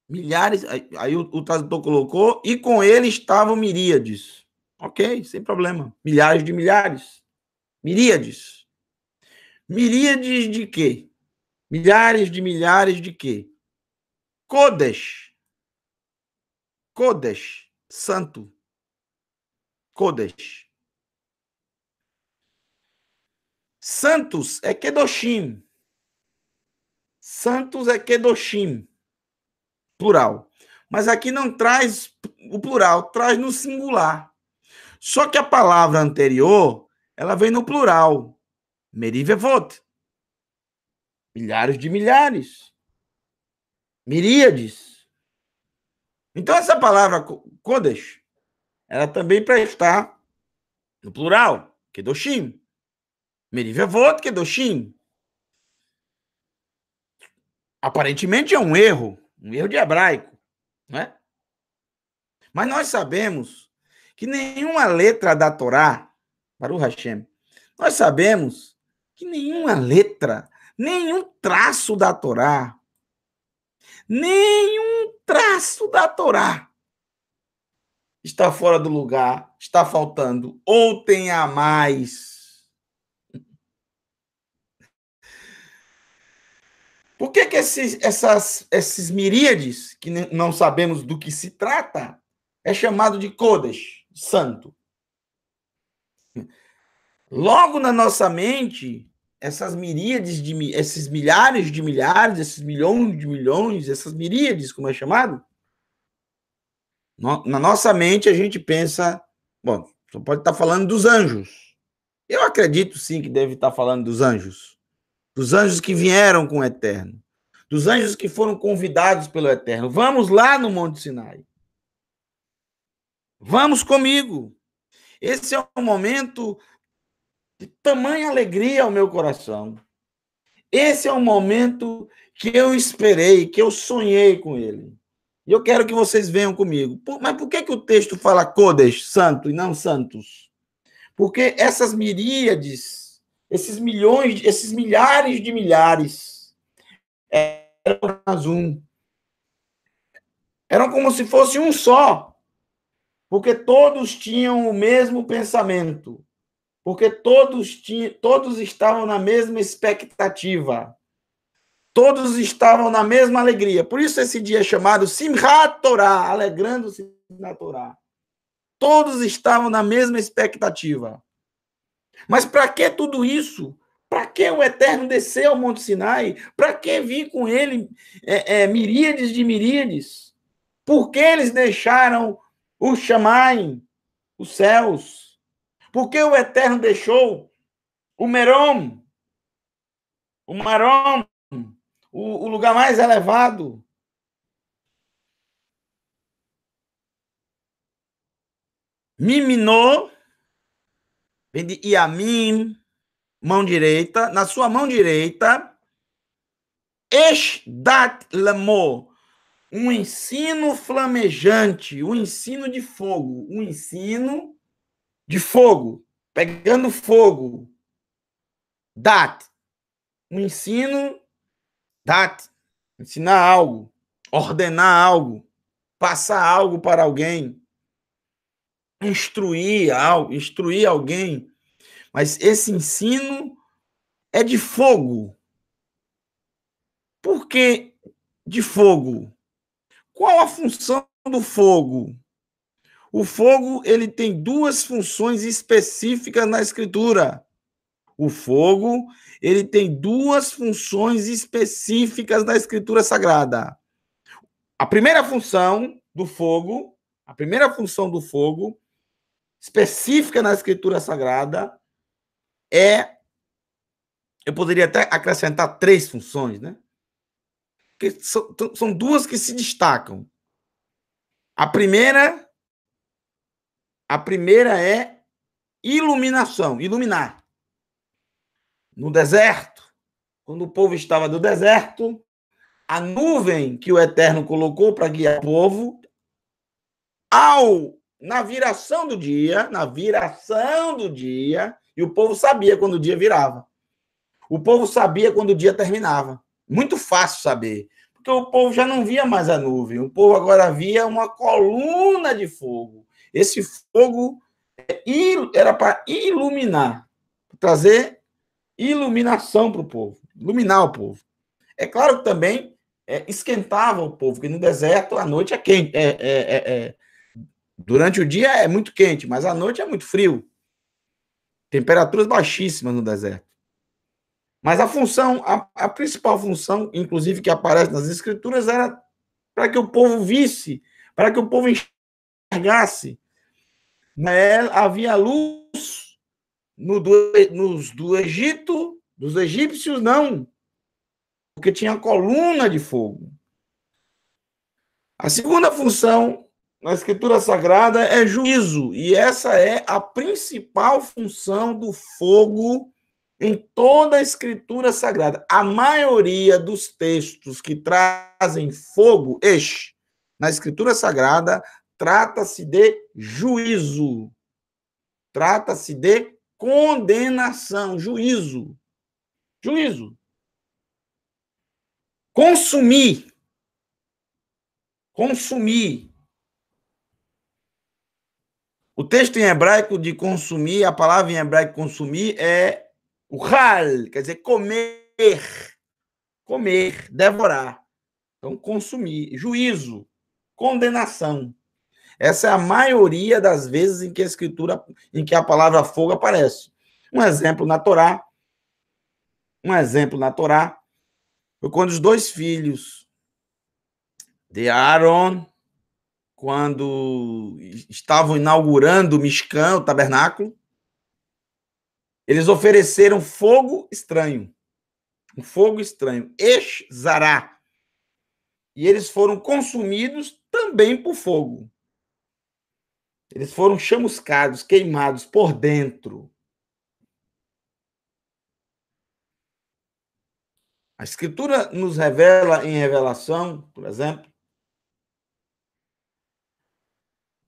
Milhares, aí o tradutor colocou, e com ele estavam miríades. Ok, sem problema. Milhares de milhares. Miríades. Miríades de quê? Milhares de quê? Kodesh. Kodesh. Santo. Kodesh. Santos é Kedoshim. Santos é Kedoshim. Plural. Mas aqui não traz o plural, traz no singular. Só que a palavra anterior, ela vem no plural. Merivevot. Milhares de milhares. Miríades. Então, essa palavra Kodesh, ela também para estar no plural. Kedoshim. Merivevot, Kedoshim. Aparentemente é um erro de hebraico, não é? Mas nós sabemos que nenhuma letra da Torá, Baruch Hashem, nós sabemos que nenhuma letra, nenhum traço da Torá, está fora do lugar, está faltando, ou tem a mais. Por que esses miríades, que não sabemos do que se trata, é chamado de Kodesh, santo? Logo na nossa mente, essas miríades esses milhares de milhares, esses milhões de milhões, essas miríades, como é chamado? Na nossa mente, a gente pensa, bom, só pode estar falando dos anjos. Eu acredito sim que deve estar falando dos anjos que vieram com o Eterno, dos anjos que foram convidados pelo Eterno. Vamos lá no Monte Sinai. Vamos comigo. Esse é um momento de tamanha alegria ao meu coração. Esse é um momento que eu esperei, que eu sonhei com ele. E eu quero que vocês venham comigo. Mas por que o texto fala Kodesh, santo, e não santos? Porque essas miríades, esses milhões, esses milhares de milhares, eram um. Eram como se fosse um só. Porque todos tinham o mesmo pensamento. Porque todos estavam na mesma expectativa. Todos estavam na mesma alegria. Por isso esse dia é chamado Simchat Torah, alegrando-se na Torá. Todos estavam na mesma expectativa. Mas para que tudo isso? Para que o Eterno desceu ao Monte Sinai? Para que vir com ele miríades de miríades? Por que eles deixaram o Shamaim, os céus? Por que o Eterno deixou o Merom, o Marom, o lugar mais elevado? Miminou, vem de Yamin, mão direita, na sua mão direita, Eshdat Lamo, um ensino flamejante, um ensino de fogo, um ensino de fogo, pegando fogo. Dat, um ensino, dat, ensinar algo, ordenar algo, passar algo para alguém, instruir alguém. Mas esse ensino é de fogo. Por que de fogo? Qual a função do fogo? O fogo, ele tem duas funções específicas na Escritura. O fogo, ele tem duas funções específicas na Escritura Sagrada. A primeira função do fogo, específica na Escritura Sagrada, eu poderia até acrescentar três funções, né? Que são duas que se destacam. A primeira é iluminação, iluminar. No deserto, quando o povo estava no deserto, a nuvem que o Eterno colocou para guiar o povo, na viração do dia, e o povo sabia quando o dia virava. O povo sabia quando o dia terminava. Muito fácil saber, porque o povo já não via mais a nuvem, o povo agora via uma coluna de fogo. Esse fogo era para iluminar, trazer iluminação para o povo, iluminar o povo. É claro que também esquentava o povo, porque no deserto a noite é quente. Durante o dia é muito quente, mas à noite é muito frio. Temperaturas baixíssimas no deserto. Mas a principal função, inclusive, que aparece nas Escrituras, era para que o povo visse, para que o povo enxergasse. Havia luz do Egito, dos egípcios, não, porque tinha coluna de fogo. A segunda função na Escritura Sagrada é juízo, e essa é a principal função do fogo em toda a Escritura Sagrada. A maioria dos textos que trazem fogo, na Escritura Sagrada, trata-se de juízo. Trata-se de condenação, juízo. Juízo. Consumir. O texto em hebraico de consumir, a palavra em hebraico consumir é o hal, quer dizer comer, devorar. Então, consumir, juízo, condenação. Essa é a maioria das vezes em que a palavra fogo aparece. Um exemplo na Torá, Um exemplo na Torá foi quando os dois filhos de Aaron, quando estavam inaugurando o Mishkan, o tabernáculo, eles ofereceram fogo estranho. Um fogo estranho. Eshzará. E eles foram consumidos também por fogo. Eles foram chamuscados, queimados por dentro. A Escritura nos revela em Revelação, por exemplo,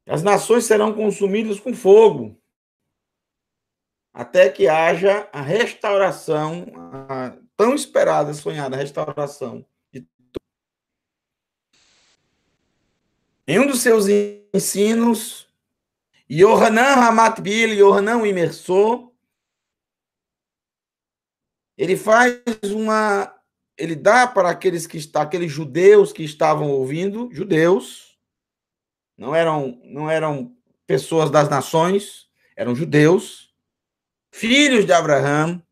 que as nações serão consumidas com fogo, até que haja a restauração, a tão esperada, sonhada restauração. Em um dos seus ensinos, Yohanan Hamatbil, Yohanan o imersor, ele faz ele dá para aqueles judeus que estavam ouvindo, judeus, não eram pessoas das nações, eram judeus, filhos de Abraão.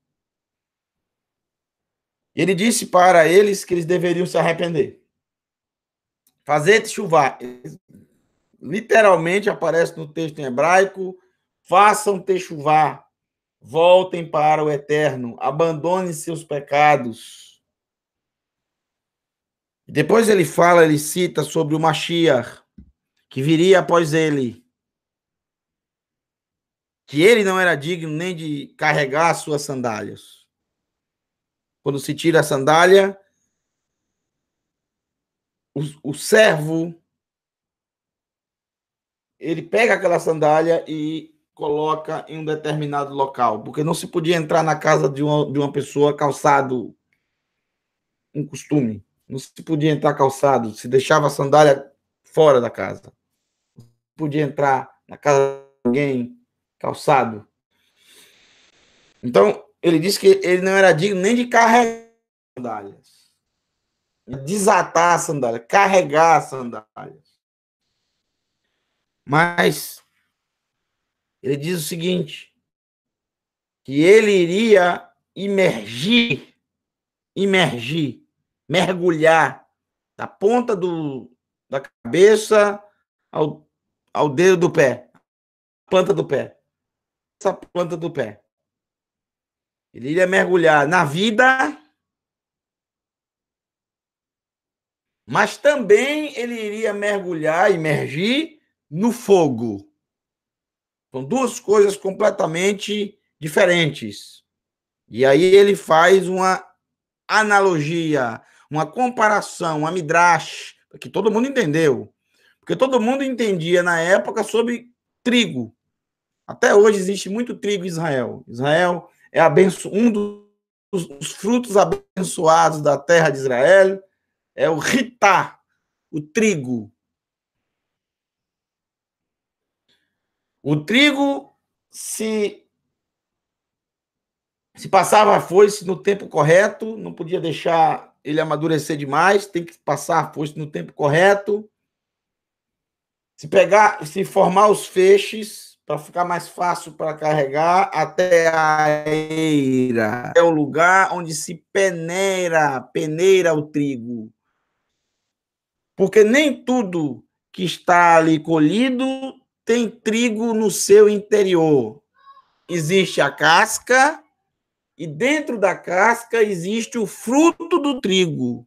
Ele disse para eles que eles deveriam se arrepender. Fazer teshuvá. Literalmente aparece no texto em hebraico, façam teshuvá, voltem para o eterno, abandonem seus pecados. Depois ele cita sobre o Mashiach, que viria após ele, que ele não era digno nem de carregar suas sandálias. Quando se tira a sandália, o servo, ele pega aquela sandália e coloca em um determinado local, porque não se podia entrar na casa de uma pessoa calçado, um costume. Não se podia entrar calçado, se deixava a sandália fora da casa. Não podia entrar na casa de alguém calçado. Então, ele disse que ele não era digno nem de carregar sandálias. Desatar a sandália, carregar a sandália. Mas ele diz o seguinte, que ele iria mergulhar da ponta da cabeça ao dedo do pé, planta do pé, essa planta do pé. Ele iria mergulhar na vida, mas também ele iria imergir no fogo. São duas coisas completamente diferentes. E aí ele faz uma analogia, uma comparação, uma midrash, que todo mundo entendeu. Porque todo mundo entendia na época sobre trigo. Até hoje existe muito trigo em Israel. Israel é um dos frutos abençoados da terra de Israel, é o ritá, o trigo. O trigo, se passava a foice no tempo correto, não podia deixar ele amadurecer demais, tem que passar a foice no tempo correto. Se formar os feixes, para ficar mais fácil para carregar, até a eira. É o lugar onde se peneira o trigo. Porque nem tudo que está ali colhido tem trigo no seu interior. Existe a casca e dentro da casca existe o fruto do trigo,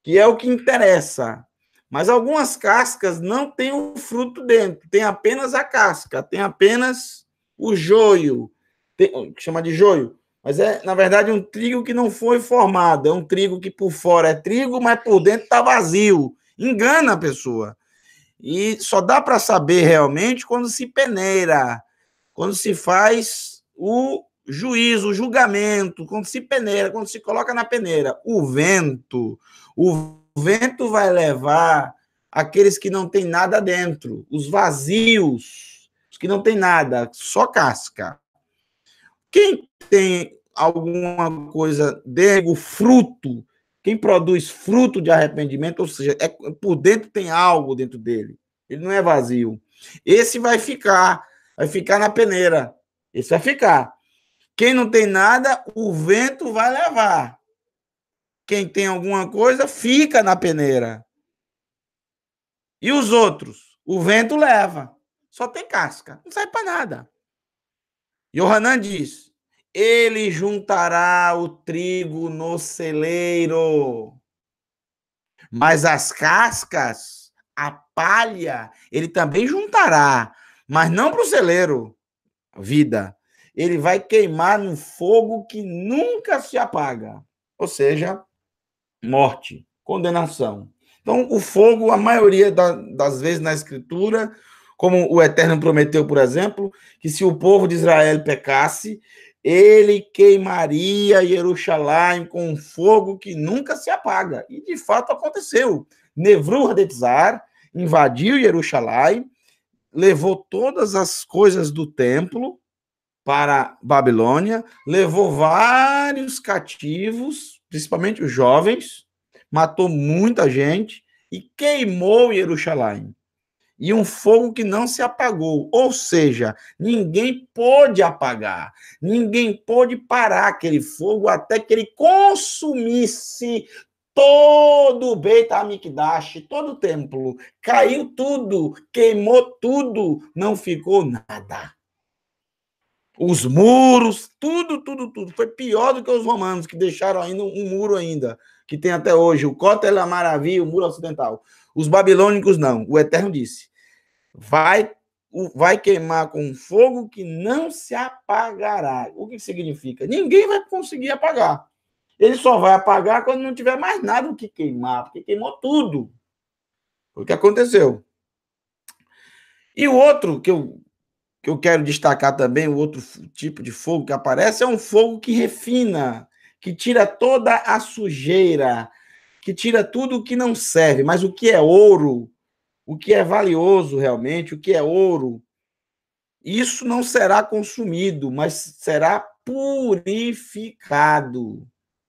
que é o que interessa. Mas algumas cascas não têm o fruto dentro, tem apenas a casca, tem apenas o joio, que chama de joio, mas é, na verdade, um trigo que não foi formado, é um trigo que por fora é trigo, mas por dentro está vazio. Engana a pessoa. E só dá para saber realmente quando se peneira, quando se faz o juízo, o julgamento, quando se peneira, quando se coloca na peneira. O vento vai levar aqueles que não tem nada dentro, os vazios, os que não tem nada, só casca. Quem tem alguma coisa dentro, fruto, quem produz fruto de arrependimento, ou seja, por dentro tem algo dentro dele, ele não é vazio. Esse vai ficar na peneira, esse vai ficar. Quem não tem nada, o vento vai levar. Quem tem alguma coisa, fica na peneira. E os outros? O vento leva. Só tem casca. Não serve para nada. Yohanan diz: ele juntará o trigo no celeiro, mas as cascas, a palha, ele também juntará, mas não para o celeiro, vida. Ele vai queimar no fogo que nunca se apaga. Ou seja, morte, condenação. Então, o fogo, a maioria das vezes na Escritura, como o Eterno prometeu, por exemplo, que se o povo de Israel pecasse, ele queimaria Jerusalém com um fogo que nunca se apaga. E, de fato, aconteceu. Nebuchadnezzar invadiu Jerusalém, levou todas as coisas do templo para Babilônia, levou vários cativos, principalmente os jovens, matou muita gente e queimou Jerusalém. E um fogo que não se apagou, ou seja, ninguém pôde apagar, ninguém pôde parar aquele fogo até que ele consumisse todo o Beit HaMikdash, todo o templo. Caiu tudo, queimou tudo, não ficou nada. Os muros, tudo. Foi pior do que os romanos, que deixaram ainda um muro ainda, que tem até hoje, o Kotel Amaravi, o muro ocidental. Os babilônicos não. O Eterno disse, vai queimar com fogo que não se apagará. O que significa? Ninguém vai conseguir apagar. Ele só vai apagar quando não tiver mais nada o que queimar, porque queimou tudo. Foi o que aconteceu. E o outro que eu quero destacar também, o outro tipo de fogo que aparece, é um fogo que refina, que tira toda a sujeira, que tira tudo o que não serve, mas o que é ouro, o que é valioso realmente, o que é ouro, isso não será consumido, mas será purificado,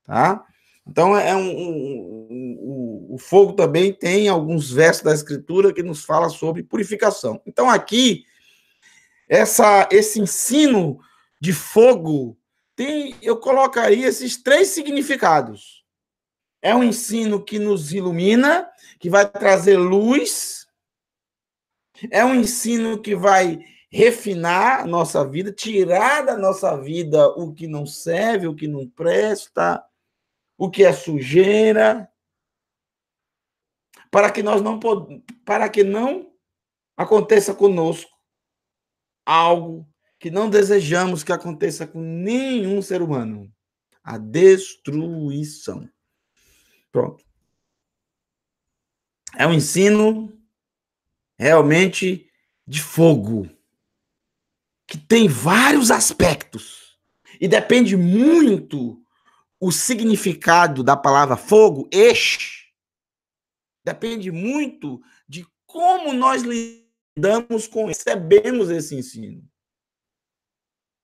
tá? Então, o fogo também tem alguns versos da Escritura que nos fala sobre purificação. Então, aqui, esse ensino de fogo eu colocaria esses três significados. É um ensino que nos ilumina, que vai trazer luz, é um ensino que vai refinar a nossa vida, tirar da nossa vida o que não serve, o que não presta, o que é sujeira, para que não aconteça conosco algo que não desejamos que aconteça com nenhum ser humano. A destruição. Pronto. É um ensino realmente de fogo, que tem vários aspectos. E depende muito o significado da palavra fogo, depende muito de como nós lidamos com, recebemos esse ensino.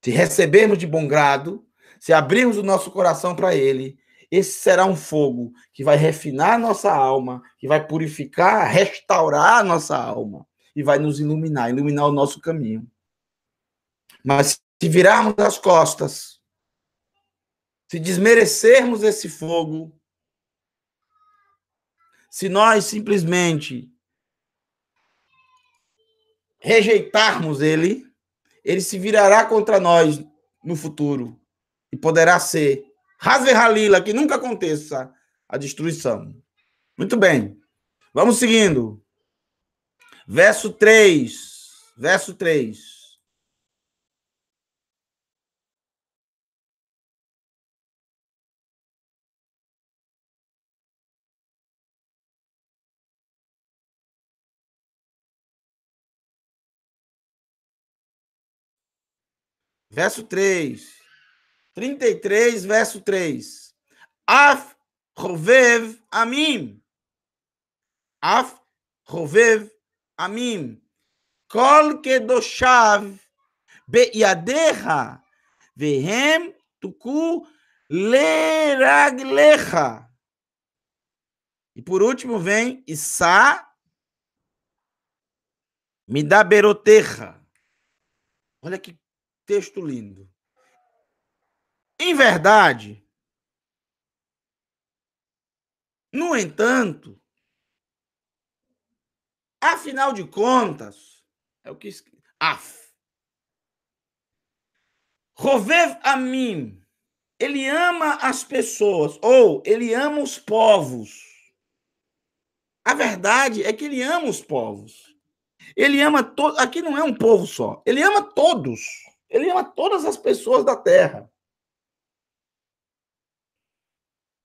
Se recebermos de bom grado, se abrirmos o nosso coração para ele, esse será um fogo que vai refinar a nossa alma, que vai purificar, restaurar a nossa alma e vai nos iluminar o nosso caminho. Mas se virarmos as costas, se desmerecermos esse fogo, se nós simplesmente rejeitarmos ele, ele se virará contra nós no futuro e poderá ser Hasve Halila, que nunca aconteça a destruição. Muito bem. Vamos seguindo. Verso 3. Verso 3. Verso 3. 33, verso 3. Af Rovev Amim. Af Rovev Amim. Kol kedoshav beyadeha vehem tuku leraglecha. E por último vem Issa Midaberotecha. Olha que texto lindo. Em verdade, no entanto, afinal de contas, é o que Rovev Amim, ele ama as pessoas, ou ele ama os povos. A verdade é que ele ama os povos. Ele ama todos. Aqui não é um povo só. Ele ama todos. Ele ama todas as pessoas da terra.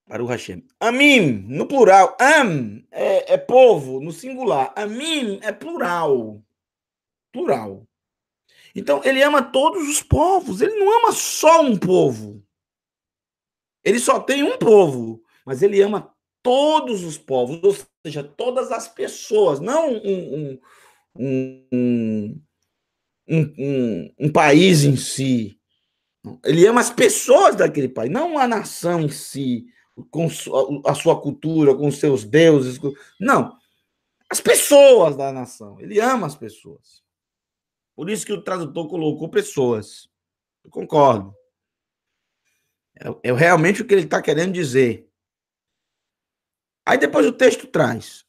Baruch Hashem. Amim, no plural. Am é povo, no singular. Amim é plural. Plural. Então, ele ama todos os povos. Ele não ama só um povo. Ele só tem um povo. Mas ele ama todos os povos. Ou seja, todas as pessoas. Não um, um país em si. Ele ama as pessoas daquele país, não a nação em si, com a sua cultura, com seus deuses. Não, as pessoas da nação. Ele ama as pessoas. Por isso que o tradutor colocou pessoas. Eu concordo. É realmente o que ele está querendo dizer. Aí depois o texto traz,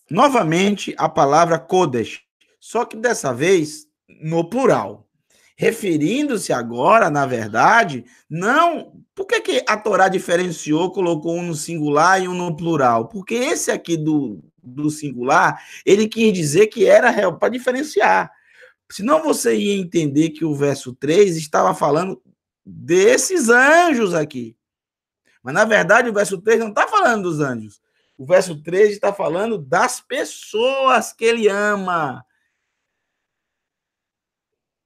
novamente, a palavra Kodesh, só que dessa vez no plural. Referindo-se agora, na verdade, não. Por que a Torá diferenciou, colocou um no singular e um no plural? Porque esse aqui do singular, ele quis dizer que era para diferenciar. Senão você ia entender que o verso 3 estava falando desses anjos aqui. Mas, na verdade, o verso 3 não está falando dos anjos. O verso 3 está falando das pessoas que ele ama.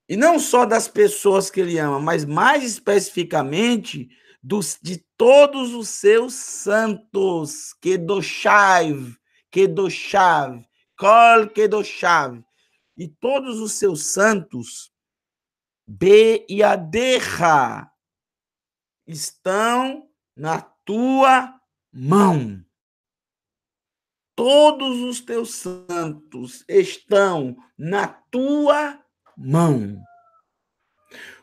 E não só das pessoas que ele ama, mas mais especificamente de todos os seus santos. Kedoshav, Kedoshav, Kol Kedoshav. E todos os seus santos, Beyadecha, estão na tua mão. Todos os teus santos estão na tua mão.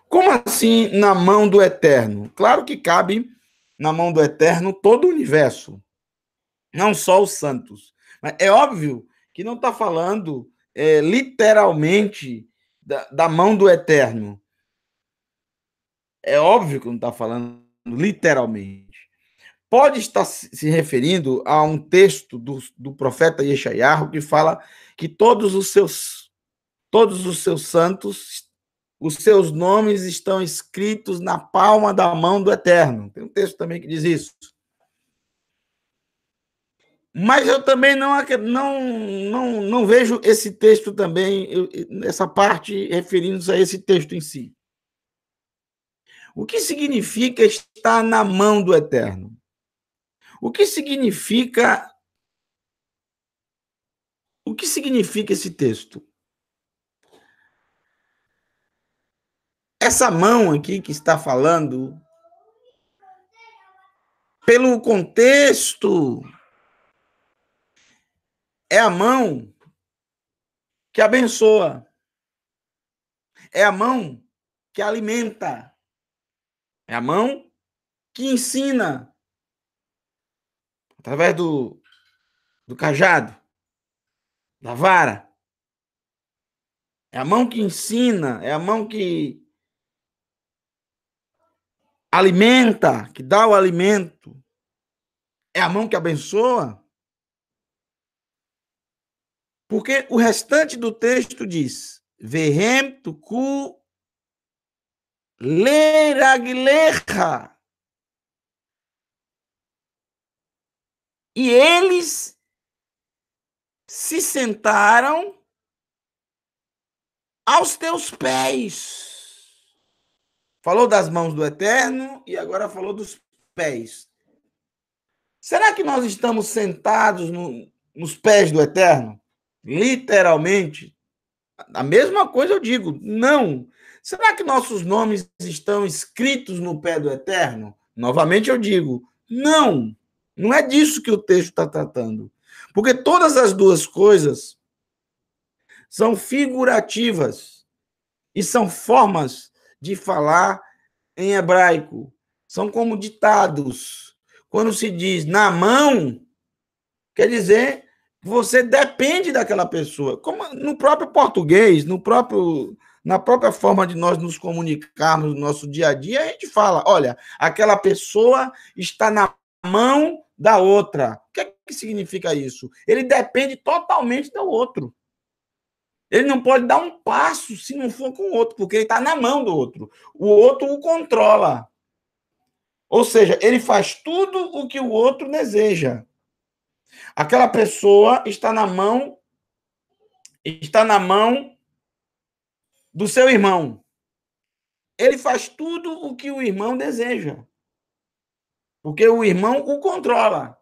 Como assim na mão do Eterno? Claro que cabe na mão do Eterno todo o universo, não só os santos. Mas é óbvio que não está falando literalmente da mão do Eterno. É óbvio que não está falando literalmente. Pode estar se referindo a um texto do profeta Yeshayahu que fala que todos os seus santos, os seus nomes estão escritos na palma da mão do Eterno. Tem um texto também que diz isso. Mas eu também não vejo esse texto também, essa parte referindo-se a esse texto em si. O que significa estar na mão do Eterno? O que significa esse texto? Essa mão aqui que está falando, pelo contexto, é a mão que abençoa, é a mão que alimenta, é a mão que ensina, através do cajado, da vara. É a mão que ensina, é a mão que alimenta, que dá o alimento. É a mão que abençoa. Porque o restante do texto diz: Vehem tuku leraglecha. E eles se sentaram aos teus pés. Falou das mãos do Eterno e agora falou dos pés. Será que nós estamos sentados nos pés do Eterno? Literalmente? A mesma coisa eu digo, não. Será que nossos nomes estão escritos no pé do Eterno? Novamente eu digo, não. Não é disso que o texto está tratando. Porque todas as duas coisas são figurativas e são formas de falar em hebraico. São como ditados. Quando se diz na mão, quer dizer que você depende daquela pessoa. Como no próprio português, na própria forma de nós nos comunicarmos no nosso dia a dia, a gente fala, olha, aquela pessoa está na mão da outra. O que é que significa isso? Ele depende totalmente do outro. Ele não pode dar um passo se não for com o outro, porque ele está na mão do outro. O outro o controla. Ou seja, ele faz tudo o que o outro deseja. Aquela pessoa está na mão do seu irmão. Ele faz tudo o que o irmão deseja. Porque o irmão o controla.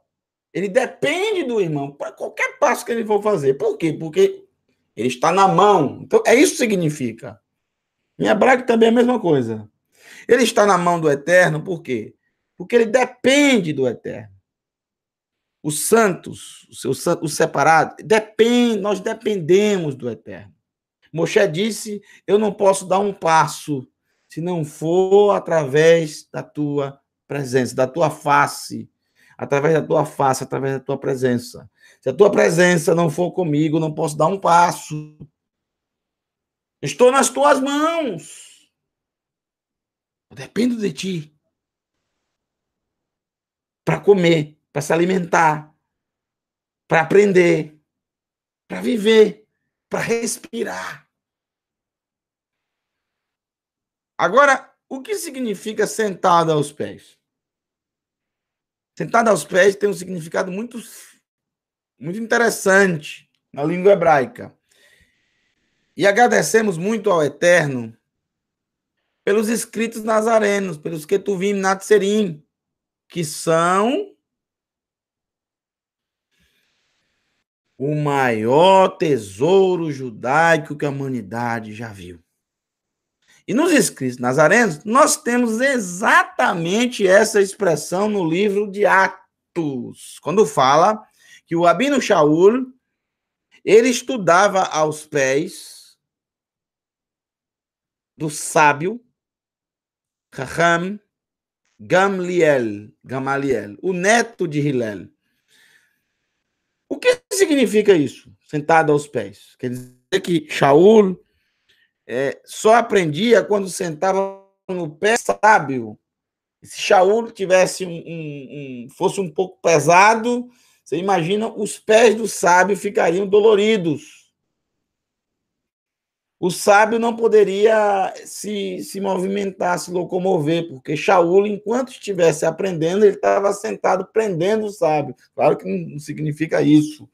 Ele depende do irmão para qualquer passo que ele for fazer. Por quê? Porque ele está na mão. Então, é isso que significa. Em hebraico também é a mesma coisa. Ele está na mão do Eterno, por quê? Porque ele depende do Eterno. Os santos, os separados, nós dependemos do Eterno. Moshe disse, eu não posso dar um passo se não for através da tua presença, da tua face, através da tua face, através da tua presença. Se a tua presença não for comigo, não posso dar um passo. Estou nas tuas mãos. Eu dependo de ti. Para comer, para se alimentar, para aprender, para viver, para respirar. Agora, o que significa sentado aos pés? Sentado aos pés tem um significado muito, muito interessante na língua hebraica. E agradecemos muito ao Eterno pelos escritos nazarenos, pelos Ketuvim Natserim, que são o maior tesouro judaico que a humanidade já viu. E nos escritos nazarenos, nós temos exatamente essa expressão no livro de Atos, quando fala que o Rabino Shaul, ele estudava aos pés do sábio Chacham Gamaliel, o neto de Hillel. O que significa isso, sentado aos pés? Quer dizer que Shaul só aprendia quando sentava no pé sábio. Se Shaul tivesse fosse um pouco pesado, você imagina, os pés do sábio ficariam doloridos. O sábio não poderia se movimentar, se locomover, porque Shaul, enquanto estivesse aprendendo, ele estava sentado prendendo o sábio. Claro que não significa isso.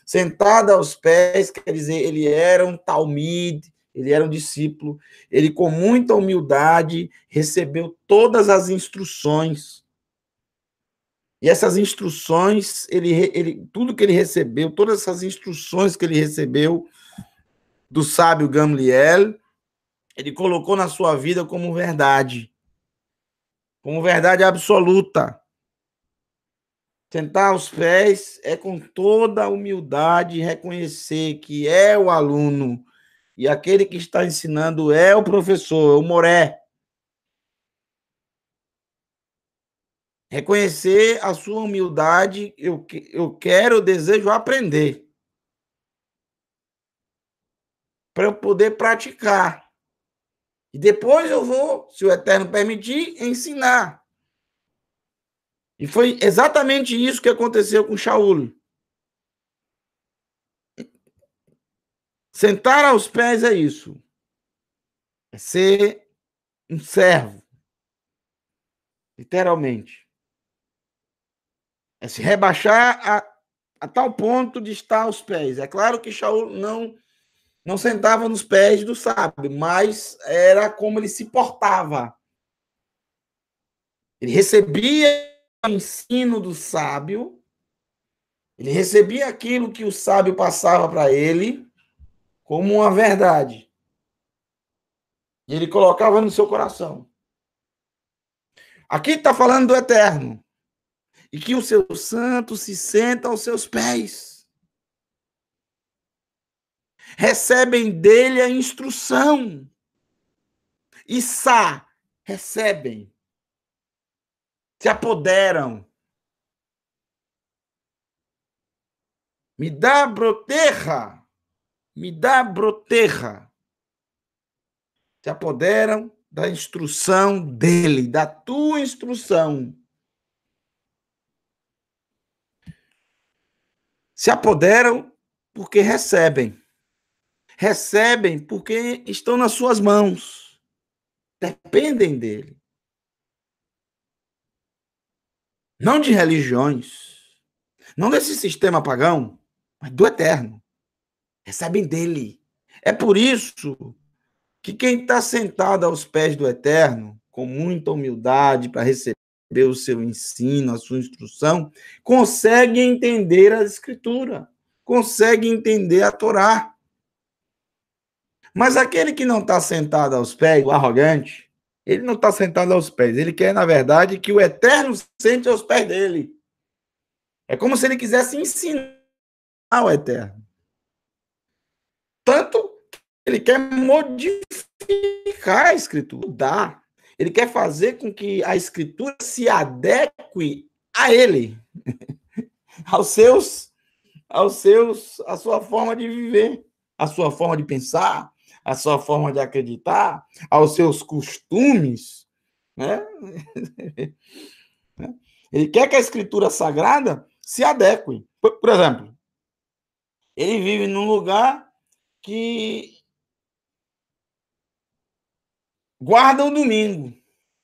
Sentado aos pés, quer dizer, ele era um talmid, ele era um discípulo, ele com muita humildade recebeu todas as instruções. E essas instruções, tudo que ele recebeu, todas essas instruções que ele recebeu do sábio Gamliel, ele colocou na sua vida como verdade absoluta. Sentar aos pés é com toda a humildade reconhecer que é o aluno e aquele que está ensinando é o professor, o moré. Reconhecer a sua humildade, eu desejo aprender. Para eu poder praticar. E depois eu vou, se o Eterno permitir, ensinar. E foi exatamente isso que aconteceu com Shaul. Sentar aos pés é isso. É ser um servo. Literalmente. É se rebaixar a tal ponto de estar aos pés. É claro que Shaul não sentava nos pés do sábio, mas era como ele se portava. Ele recebia o ensino do sábio, ele recebia aquilo que o sábio passava para ele como uma verdade. E ele colocava no seu coração. Aqui está falando do Eterno. E que o seu santo se senta aos seus pés. Recebem dele a instrução. Recebem. se apoderam. Me dá broterra, me dá broterra. Se apoderam da instrução dele, da tua instrução. Se apoderam porque recebem. Recebem porque estão nas suas mãos. Dependem dele. Não de religiões. Não desse sistema pagão, mas do eterno. Recebem dele. É por isso que quem está sentado aos pés do eterno, com muita humildade para receber o seu ensino, a sua instrução, consegue entender a Escritura, consegue entender a Torá. Mas aquele que não está sentado aos pés, o arrogante, ele não está sentado aos pés. Ele quer, na verdade, que o eterno sente aos pés dele. É como se ele quisesse ensinar o eterno. Tanto que ele quer modificar a Escritura, mudar. Ele quer fazer com que a Escritura se adeque a ele, à sua forma de viver, à sua forma de pensar, à sua forma de acreditar, aos seus costumes, né? Ele quer que a Escritura Sagrada se adeque. Por exemplo, ele vive num lugar que guarda o domingo,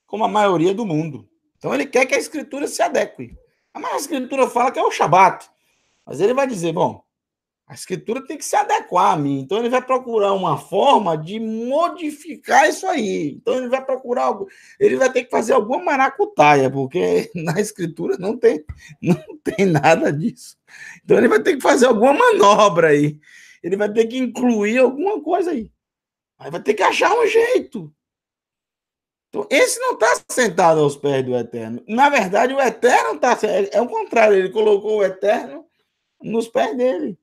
como a maioria do mundo. Então ele quer que a Escritura se adeque. Mas a Escritura fala que é o Shabat. Mas ele vai dizer, bom, a Escritura tem que se adequar a mim. Então ele vai procurar uma forma de modificar isso aí. Então ele vai procurar algo, ele vai ter que fazer alguma maracutaia, porque na Escritura não tem nada disso. Então ele vai ter que fazer alguma manobra aí. Ele vai ter que incluir alguma coisa aí. Aí vai ter que achar um jeito. Então, esse não está sentado aos pés do Eterno. Na verdade, o Eterno está. É o contrário, ele colocou o Eterno nos pés dele.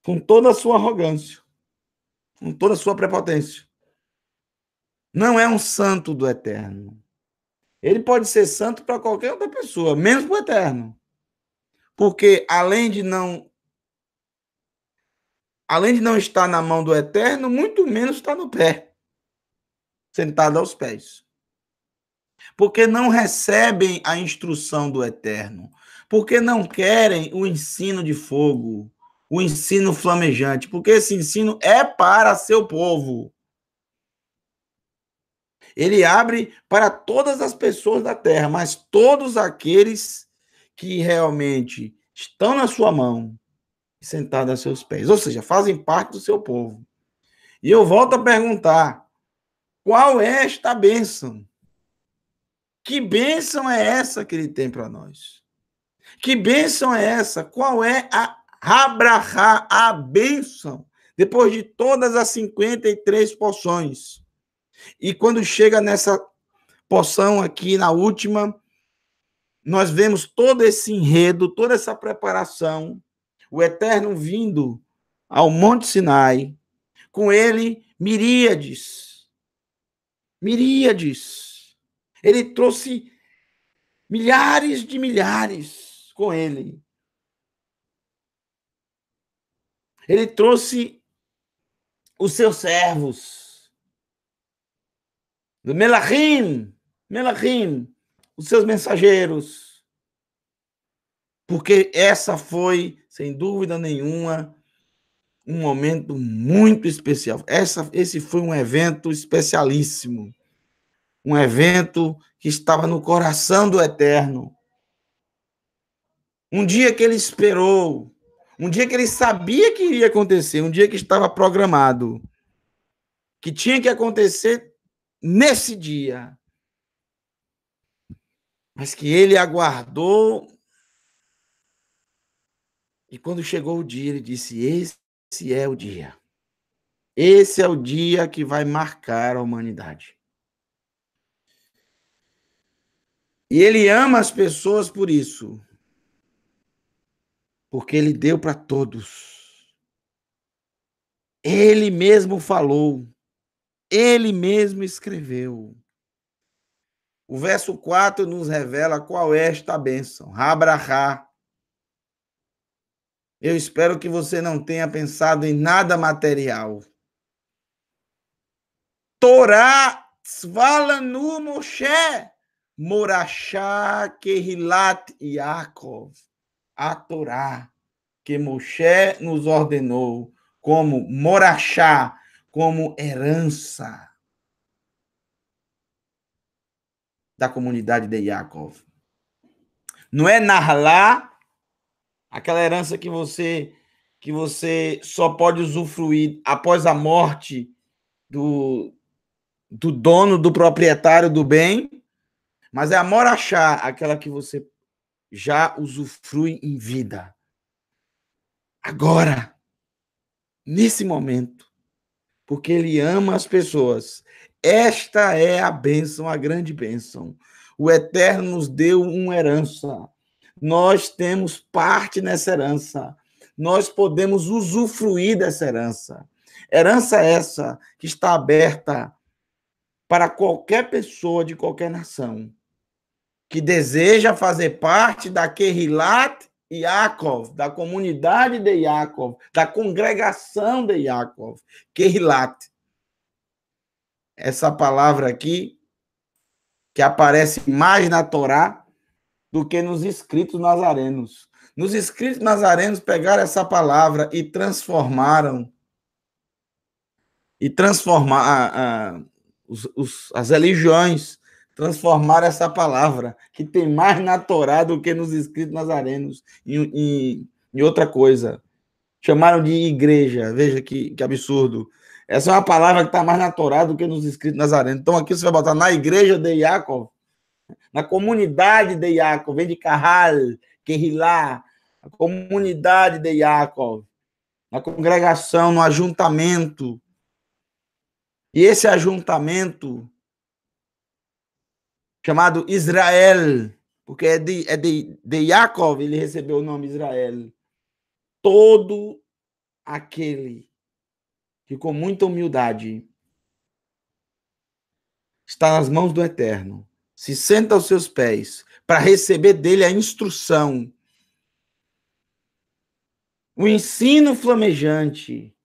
Com toda a sua arrogância. Com toda a sua prepotência. Não é um santo do Eterno. Ele pode ser santo para qualquer outra pessoa, menos para o Eterno. Porque além de não estar na mão do Eterno, muito menos está no pé. Sentado aos pés. Porque não recebem a instrução do Eterno, porque não querem o ensino de fogo, o ensino flamejante, porque esse ensino é para seu povo. Ele abre para todas as pessoas da terra, mas todos aqueles que realmente estão na sua mão, sentados a seus pés, ou seja, fazem parte do seu povo. E eu volto a perguntar, qual é esta bênção? Que bênção é essa que ele tem para nós? Que bênção é essa? Qual é a Abraha, a bênção? Depois de todas as 53 porções. E quando chega nessa porção aqui, na última, nós vemos todo esse enredo, toda essa preparação, o Eterno vindo ao Monte Sinai, com ele miríades. Miríades. Ele trouxe milhares de milhares com ele. Ele trouxe os seus servos, Melachim, os seus mensageiros, porque essa foi, sem dúvida nenhuma, um momento muito especial. Esse foi um evento especialíssimo, um evento que estava no coração do Eterno. Um dia que ele esperou, um dia que ele sabia que iria acontecer, um dia que estava programado, que tinha que acontecer nesse dia, mas que ele aguardou, e quando chegou o dia, ele disse, esse é o dia. Esse é o dia que vai marcar a humanidade. E ele ama as pessoas por isso, porque ele deu para todos. Ele mesmo falou, ele mesmo escreveu. O verso 4 nos revela qual é esta bênção. Abrahá. Eu espero que você não tenha pensado em nada material. Torá tzvalanu Moshe. Morachá Kehilat Yaakov. A Torá que Moshe nos ordenou como morachá, como herança da comunidade de Yaakov. Não é Nahlá, aquela herança que você só pode usufruir após a morte do dono, do proprietário do bem, mas é a morachá, aquela que você já usufrui em vida. Agora, nesse momento, porque ele ama as pessoas. Esta é a bênção, a grande bênção. O Eterno nos deu uma herança. Nós temos parte nessa herança. Nós podemos usufruir dessa herança. Herança essa que está aberta para qualquer pessoa de qualquer nação que deseja fazer parte da Kehilat Yaakov, da comunidade de Yaakov, da congregação de Yaakov. Kehilat. Essa palavra aqui, que aparece mais na Torá do que nos escritos nazarenos. Nos escritos nazarenos pegaram essa palavra e transformaram as religiões transformaram essa palavra, que tem mais na Torá do que nos escritos nazarenos, em outra coisa. Chamaram de igreja, veja que absurdo. Essa é uma palavra que está mais na Torá do que nos escritos nazarenos. Então aqui você vai botar na igreja de Yaakov, na comunidade de Yaakov, vem de Kahal, Kehilá, a comunidade de Yaakov, na congregação, no ajuntamento. E esse ajuntamento, chamado Israel, porque é de Yaakov, ele recebeu o nome Israel. Todo aquele que com muita humildade está nas mãos do Eterno, se senta aos seus pés para receber dele a instrução, o ensino flamejante,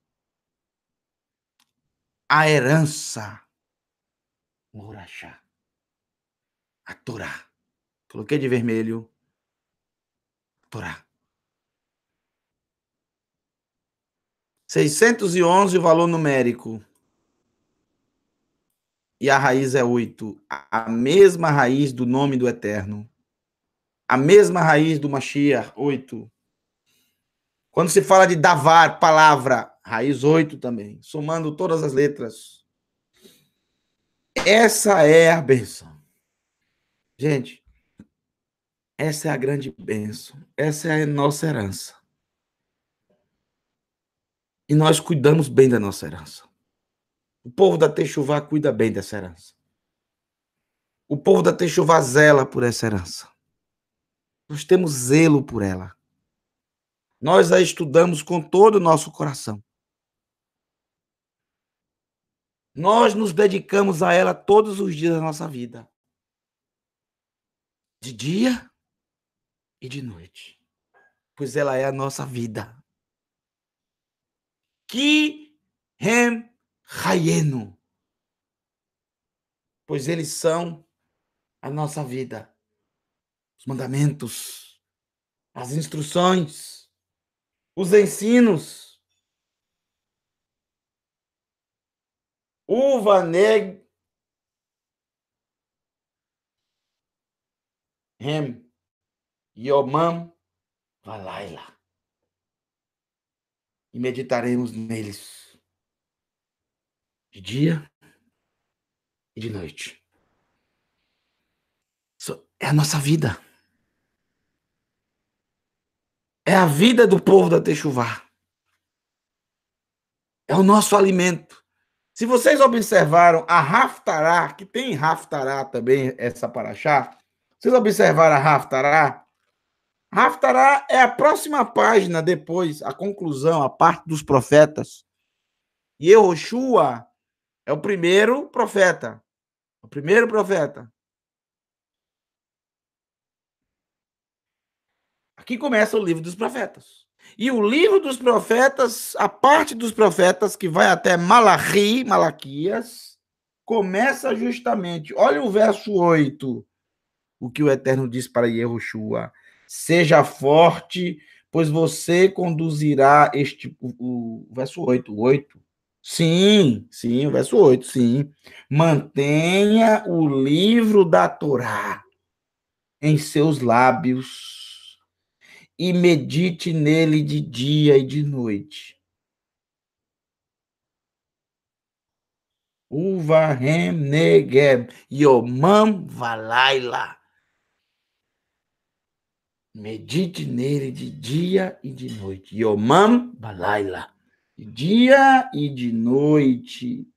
a herança, Morachá, a Torá. Coloquei de vermelho, Torá. 611 o valor numérico. E a raiz é 8. A mesma raiz do nome do Eterno. A mesma raiz do Mashiach, 8. Quando se fala de davar, palavra, raiz 8 também. Somando todas as letras. Essa é a bênção. Gente, essa é a grande bênção. Essa é a nossa herança. E nós cuidamos bem da nossa herança. O povo da Techuvá cuida bem dessa herança. O povo da Techuvá zela por essa herança. Nós temos zelo por ela. Nós a estudamos com todo o nosso coração. Nós nos dedicamos a ela todos os dias da nossa vida. De dia e de noite. Pois ela é a nossa vida. Ki hem hayenu. Pois eles são a nossa vida. Os mandamentos, as instruções, os ensinos. Uvaneg hem yomam valaila. E meditaremos neles de dia e de noite. Isso é a nossa vida. É a vida do povo da Techuvá. É o nosso alimento. Se vocês observaram a Haftará, que tem Haftará também, essa paraxá, vocês observaram a Haftará? Haftará é a próxima página depois, a conclusão, a parte dos profetas. E Yehoshua é o primeiro profeta. O primeiro profeta. Aqui começa o livro dos profetas. E o livro dos profetas, a parte dos profetas que vai até Malachi, Malaquias, começa justamente, olha o verso 8, o que o Eterno diz para Yehoshua: seja forte, pois você conduzirá este. O verso 8. Sim, o verso 8, sim. Mantenha o livro da Torá em seus lábios e medite nele de dia e de noite. Uvahem negeb, yomam valaila. Medite nele de dia e de noite. Yomam valaila. De dia e de noite.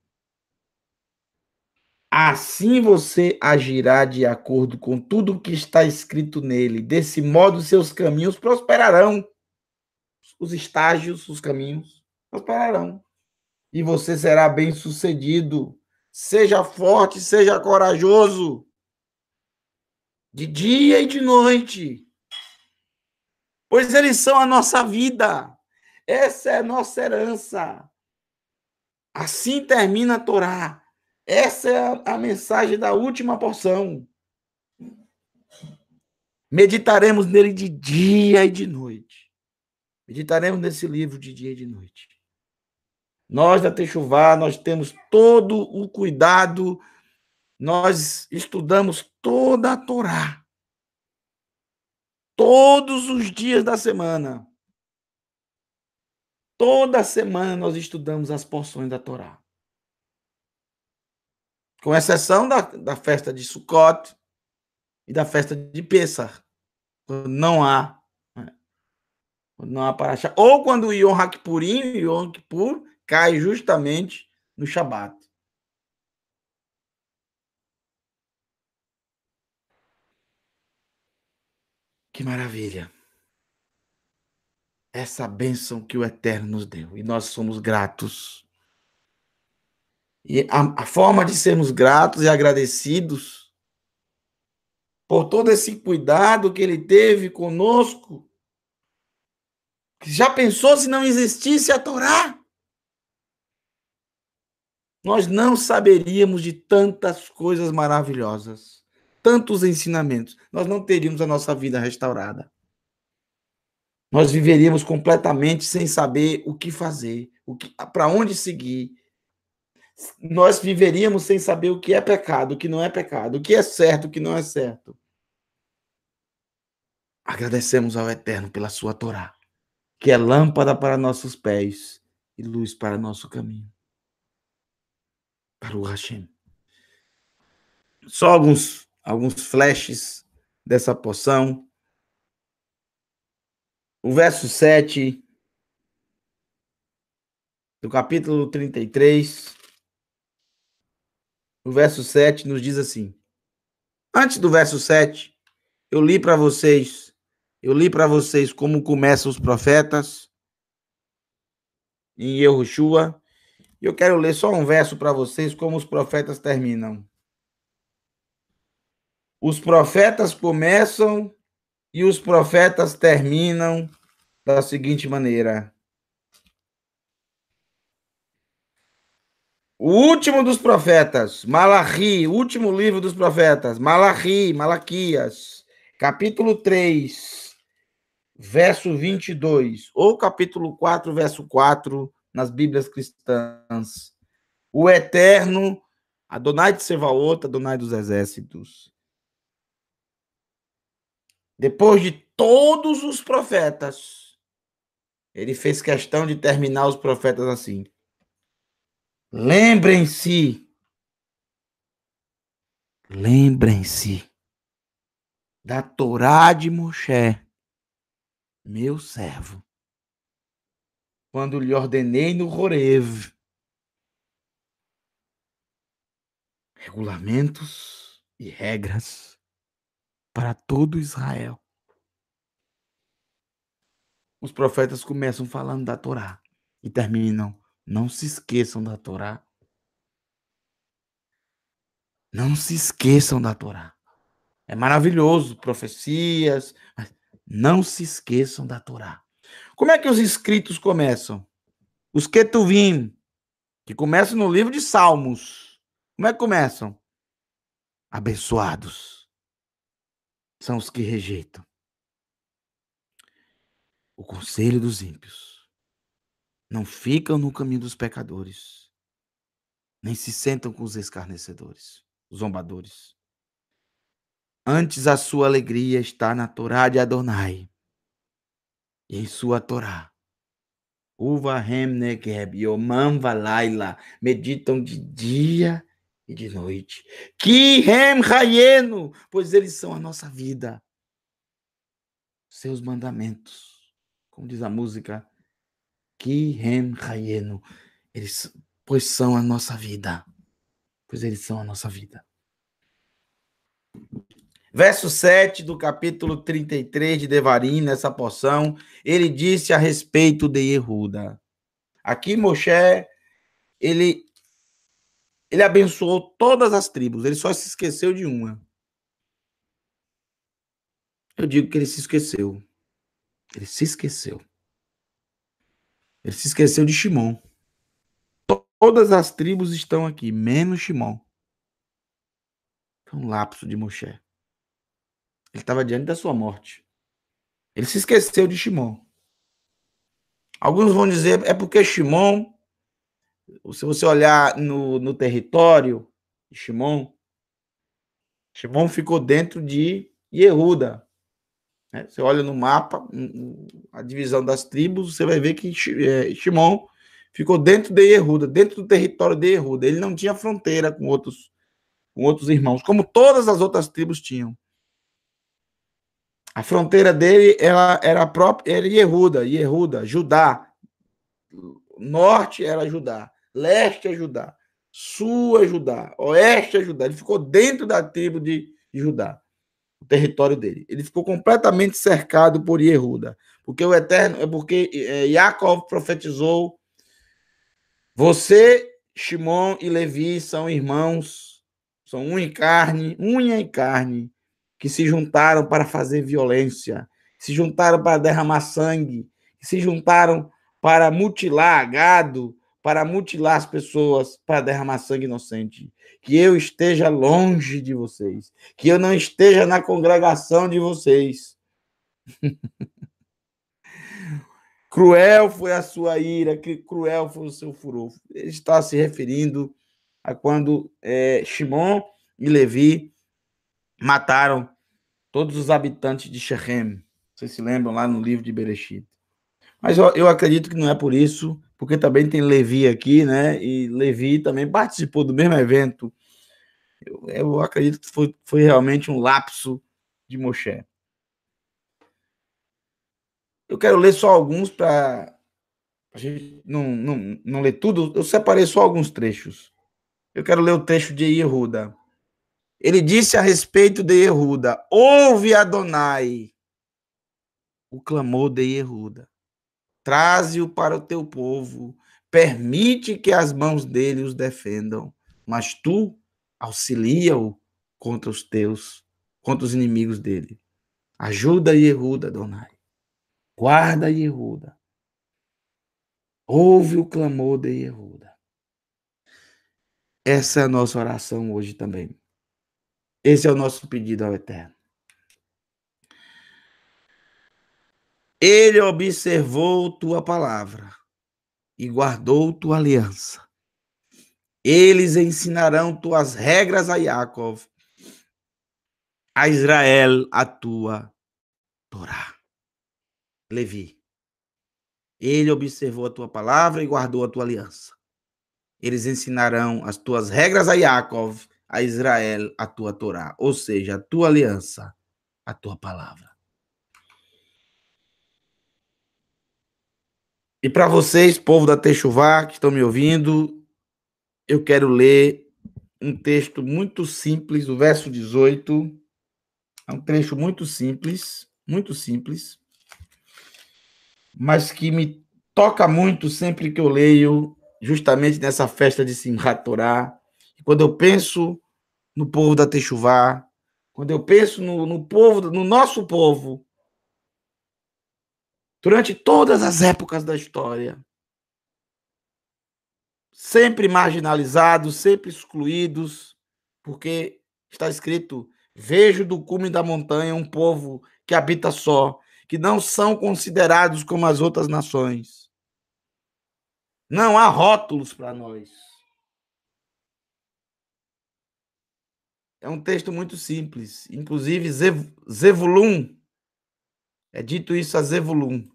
Assim você agirá de acordo com tudo que está escrito nele. Desse modo, seus caminhos prosperarão. Os estágios, os caminhos prosperarão. E você será bem-sucedido. Seja forte, seja corajoso. De dia e de noite. Pois eles são a nossa vida. Essa é a nossa herança. Assim termina a Torá. Essa é a mensagem da última porção. Meditaremos nele de dia e de noite. Meditaremos nesse livro de dia e de noite. Nós da Techuvá, nós temos todo o cuidado, nós estudamos toda a Torá. Todos os dias da semana. Toda semana nós estudamos as porções da Torá. Com exceção da festa de Sukkot e da festa de Pessah, quando não há, né? Quando não há paraxá. Ou quando o Yom HaKippurim, o Yom Kippur, cai justamente no Shabat. Que maravilha! Essa bênção que o Eterno nos deu. E nós somos gratos. E a forma de sermos gratos e agradecidos por todo esse cuidado que ele teve conosco. Já pensou se não existisse a Torá? Nós não saberíamos de tantas coisas maravilhosas, tantos ensinamentos. Nós não teríamos a nossa vida restaurada. Nós viveríamos completamente sem saber o que fazer, para onde seguir. Nós viveríamos sem saber o que é pecado, o que não é pecado, o que é certo, o que não é certo. Agradecemos ao Eterno pela sua Torá, que é lâmpada para nossos pés e luz para nosso caminho. Para o Hashem. Só alguns flashes dessa porção. O verso 7 do capítulo 33, o verso 7 nos diz assim. Antes do verso 7, eu li para vocês como começam os profetas em Yehoshua. E eu quero ler só um verso para vocês como os profetas terminam. Os profetas começam e os profetas terminam da seguinte maneira. O último dos profetas, Malachi, último livro dos profetas, Malachi, Malaquias, capítulo 3, verso 22, ou capítulo 4, verso 4, nas Bíblias cristãs. O Eterno, Adonai de Sevaot, Adonai dos Exércitos. Depois de todos os profetas, ele fez questão de terminar os profetas assim. Lembrem-se da Torá de Moshe, meu servo, quando lhe ordenei no Horev regulamentos e regras para todo Israel. Os profetas começam falando da Torá e terminam, não se esqueçam da Torá. Não se esqueçam da Torá. É maravilhoso, profecias, mas Não se esqueçam da Torá. Como é que os escritos começam? Os Ketuvim, que começam no livro de Salmos. Como é que começam? Abençoados são os que rejeitam o conselho dos ímpios. Não ficam no caminho dos pecadores, nem se sentam com os escarnecedores, os zombadores. Antes a sua alegria está na Torá de Adonai, e em sua Torá. Uvahem negeb, yomam valaila, meditam de dia e de noite. Kihem hayenu, pois eles são a nossa vida. Seus mandamentos, como diz a música, Kihem hayenu, eles, pois são a nossa vida. Pois eles são a nossa vida. Verso 7 do capítulo 33 de Devarim, nessa porção, ele disse a respeito de Yehuda. Aqui Moshe, ele abençoou todas as tribos, ele só se esqueceu de uma. Eu digo que ele se esqueceu. Ele se esqueceu. Ele se esqueceu de Shimon. Todas as tribos estão aqui, menos Shimon. Foi um lapso de Moshe. Ele estava diante da sua morte. Ele se esqueceu de Shimon. Alguns vão dizer, é porque Shimon, se você olhar no território de Shimon ficou dentro de Yehuda. Você olha no mapa, a divisão das tribos, você vai ver que Shimon ficou dentro de Yehuda, dentro do território de Yehuda. Ele não tinha fronteira com outros irmãos, como todas as outras tribos tinham. A fronteira dele era Yehuda, Judá. Norte era Judá, leste é Judá, sul é Judá, oeste é Judá. Ele ficou dentro da tribo de Judá, o território dele. Ele ficou completamente cercado por Yehuda, porque o Eterno, porque Yaakov profetizou: você, Shimon e Levi são irmãos, são unha e carne, que se juntaram para fazer violência, se juntaram para derramar sangue, se juntaram para mutilar gado, para mutilar as pessoas, para derramar sangue inocente. Que eu esteja longe de vocês, que eu não esteja na congregação de vocês. Cruel foi a sua ira, que cruel foi o seu furor. Ele está se referindo a quando Shimon e Levi mataram todos os habitantes de Shechem. Vocês se lembram lá no livro de Bereshit. Mas eu acredito que não é por isso, porque também tem Levi aqui, né? E Levi também participou do mesmo evento. Eu acredito que foi realmente um lapso de Moshe. Eu quero ler só alguns para a gente não ler tudo. Eu separei só alguns trechos. Eu quero ler o trecho de Yehuda. Ele disse a respeito de Yehuda: ouve Adonai o clamor de Yehuda. Traze-o para o teu povo, permite que as mãos dele os defendam, mas tu auxilia-o contra os inimigos dele. Ajuda Yehuda, Adonai. Guarda Yehuda. Ouve o clamor de Yehuda. Essa é a nossa oração hoje também. Esse é o nosso pedido ao Eterno. Ele observou tua palavra e guardou tua aliança. Eles ensinarão tuas regras a Yaakov, a Israel a tua Torá. Levi. Ele observou a tua palavra e guardou a tua aliança. Eles ensinarão as tuas regras a Yaakov, a Israel a tua Torá. Ou seja, a tua aliança, a tua palavra. E para vocês, povo da Techuvá, que estão me ouvindo, eu quero ler um texto muito simples, o verso 18. É um trecho muito simples, mas que me toca muito sempre que eu leio, justamente nessa festa de Simchat Torá. Quando eu penso no povo da Techuvá, quando eu penso no nosso povo, Durante todas as épocas da história, sempre marginalizados, sempre excluídos, porque está escrito: vejo do cume da montanha um povo que habita só, que não são considerados como as outras nações. Não há rótulos para nós. É um texto muito simples. Inclusive, Zevulun, é dito isso a Zevulun.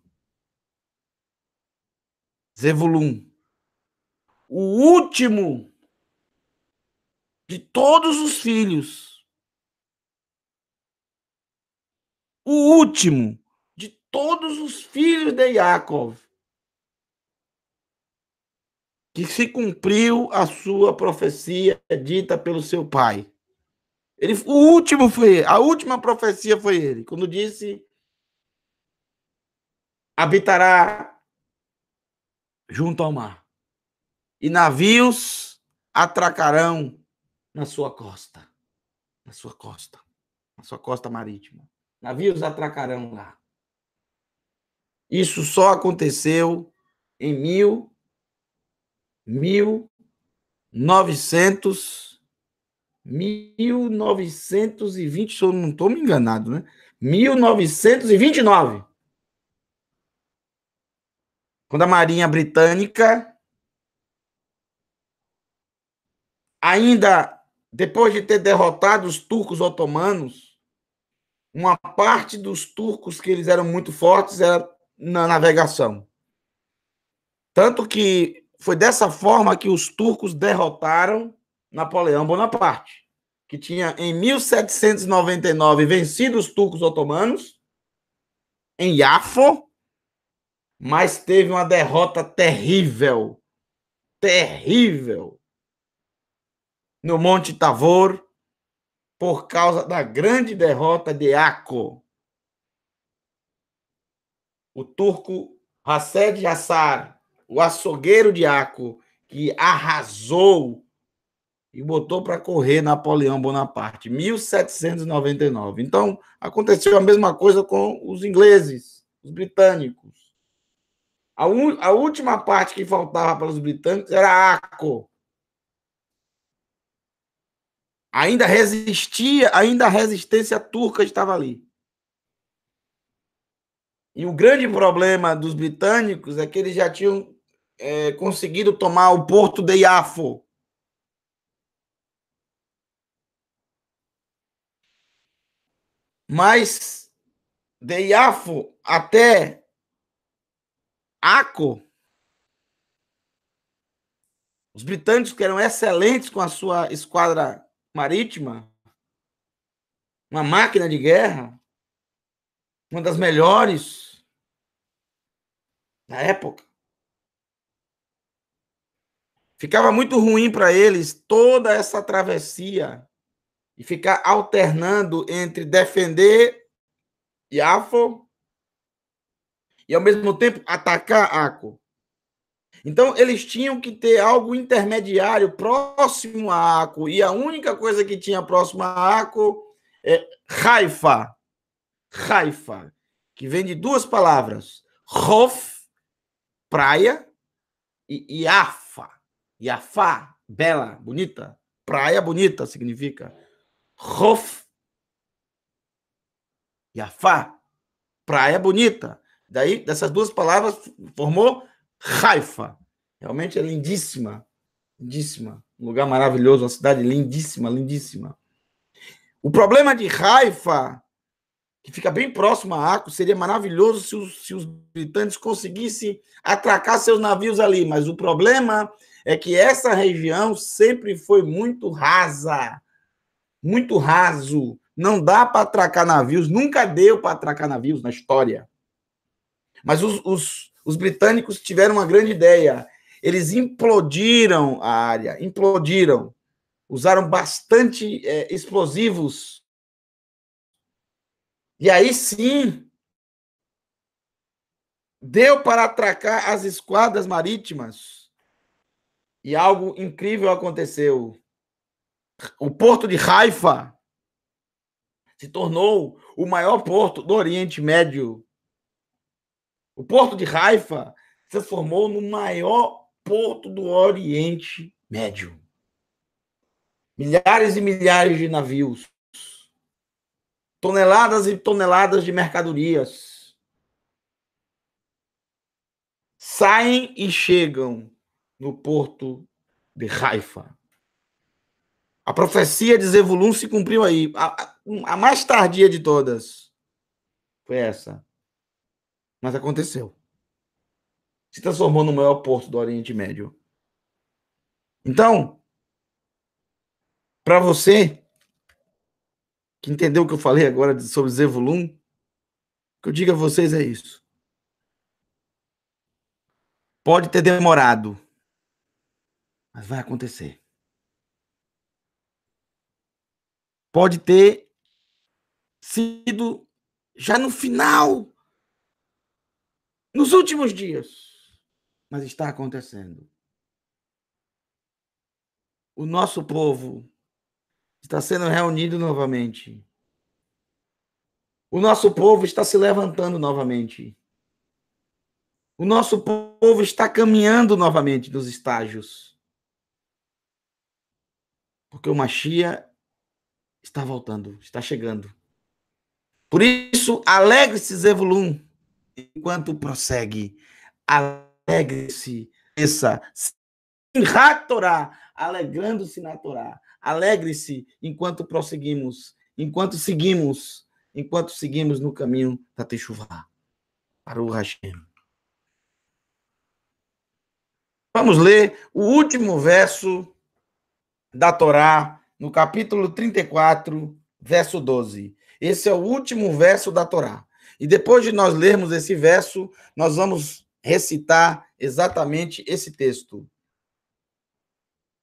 Zevulun. O último de todos os filhos. O último de todos os filhos de Yaakov. Que se cumpriu a sua profecia dita pelo seu pai. O último foi ele, a última profecia foi ele, quando disse: habitará junto ao mar, e navios atracarão na sua costa, na sua costa, na sua costa marítima. Navios atracarão lá. Isso só aconteceu em 1920, se eu não estou me enganado, né? 1929. Quando a Marinha Britânica, ainda depois de ter derrotado os turcos otomanos, uma parte dos turcos que eles eram muito fortes era na navegação. Tanto que foi dessa forma que os turcos derrotaram Napoleão Bonaparte, que tinha em 1799 vencido os turcos otomanos em Jaffa, mas teve uma derrota terrível, terrível, no Monte Tavor, por causa da grande derrota de Akko. O turco Hassed Yassar, o açougueiro de Akko, que arrasou e botou para correr Napoleão Bonaparte, 1799. Então, aconteceu a mesma coisa com os ingleses, os britânicos. A última parte que faltava para os britânicos era Akko. Ainda resistia, ainda a resistência turca estava ali. E o grande problema dos britânicos é que eles já tinham conseguido tomar o porto de Yafo. Mas de Yafo até Akko, os britânicos, que eram excelentes com a sua esquadra marítima, uma máquina de guerra, uma das melhores na época, ficava muito ruim para eles toda essa travessia e ficar alternando entre defender Yafo e, ao mesmo tempo, atacar Akko. Então, eles tinham que ter algo intermediário próximo a Akko, e a única coisa que tinha próximo a Akko é Haifa. Haifa, que vem de duas palavras, Hof, praia, e Yafa. Yafa, bela, bonita. Praia bonita significa. Hof, Yafa, praia bonita. Daí, dessas duas palavras, formou Haifa. Realmente é lindíssima. Lindíssima. Um lugar maravilhoso, uma cidade lindíssima, lindíssima. O problema de Haifa, que fica bem próximo a Akko, seria maravilhoso se os britânicos conseguissem atracar seus navios ali. Mas o problema é que essa região sempre foi muito rasa, muito raso. Não dá para atracar navios, nunca deu para atracar navios na história. Mas os britânicos tiveram uma grande ideia. Eles implodiram a área, implodiram. Usaram bastante explosivos. E aí sim, deu para atracar as esquadras marítimas. E algo incrível aconteceu. O porto de Haifa se tornou o maior porto do Oriente Médio. O porto de Haifa se transformou no maior porto do Oriente Médio. Milhares e milhares de navios, toneladas e toneladas de mercadorias saem e chegam no porto de Haifa. A profecia de Zebulun se cumpriu aí. A mais tardia de todas foi essa. Mas aconteceu. Se transformou no maior porto do Oriente Médio. Então, para você que entendeu o que eu falei agora sobre Zebulun, o que eu digo a vocês é isso. Pode ter demorado, mas vai acontecer. Pode ter sido já no final, nos últimos dias, mas está acontecendo. O nosso povo está sendo reunido novamente. O nosso povo está se levantando novamente. O nosso povo está caminhando novamente dos estágios. Porque o Mashiach está voltando, está chegando. Por isso, alegre-se, Zebulun, enquanto prossegue. Alegre-se, essa Simchat Torá, alegrando-se na Torá. Alegre-se enquanto prosseguimos, enquanto seguimos no caminho da Teshuvah. Para o Hashem. Vamos ler o último verso da Torá, no capítulo 34, verso 12. Esse é o último verso da Torá. E depois de nós lermos esse verso, nós vamos recitar exatamente esse texto.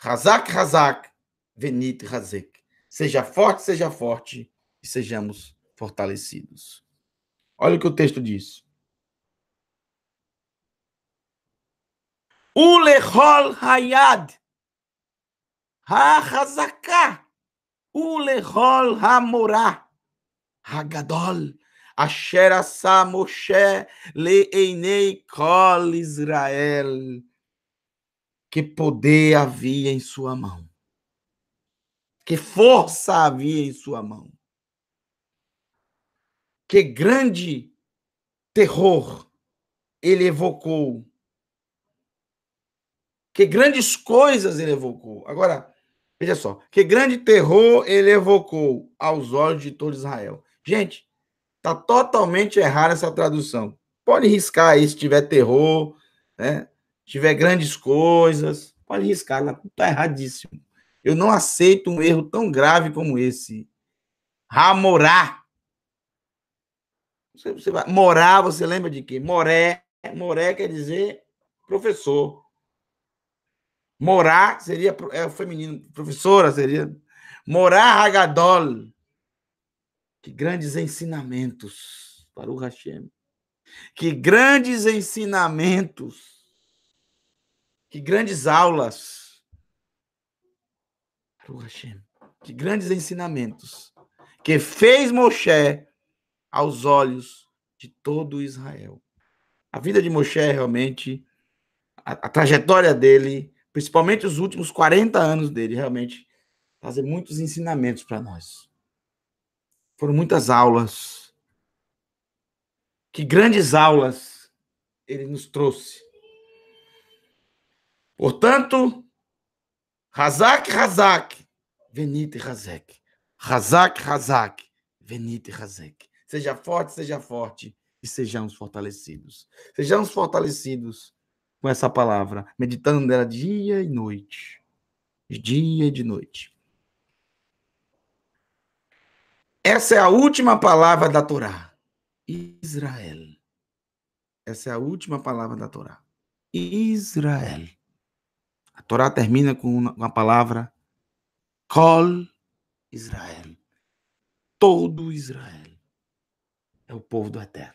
Hazak, Hazak, Venit, Hazek. Seja forte, e sejamos fortalecidos. Olha o que o texto diz. Ulechol hayad, ha-hazaka, ulechol ha-morah, ha-gadol, asher asa Moshe le'einei kol Israel. Que poder havia em sua mão. Que força havia em sua mão. Que grande terror ele evocou. Que grandes coisas ele evocou. Agora, veja só. Que grande terror ele evocou aos olhos de todo Israel. Gente, está totalmente errada essa tradução. Pode riscar aí se tiver terror, né? Se tiver grandes coisas. Pode riscar, está erradíssimo. Eu não aceito um erro tão grave como esse. Ramorá. Você vai, morar, você lembra de quê? Moré. Moré quer dizer professor. Morar seria o feminino. Professora seria. Morar Hagadol. Que grandes ensinamentos para o Hashem. Que grandes ensinamentos. Que grandes aulas para o Hashem. Que grandes ensinamentos. Que fez Moshe aos olhos de todo Israel. A vida de Moshe realmente, a trajetória dele, principalmente os últimos 40 anos dele, realmente trazem muitos ensinamentos para nós. Foram muitas aulas. Que grandes aulas ele nos trouxe. Portanto, Hazak, Hazak, Venite Hazek. Hazak, Hazak, Venite Hazek. Seja forte e sejamos fortalecidos. Sejamos fortalecidos com essa palavra, meditando nela dia e noite. Dia e de noite. Essa é a última palavra da Torá. Israel. Essa é a última palavra da Torá. Israel. A Torá termina com a palavra Kol Israel. Todo Israel. É o povo do Eterno.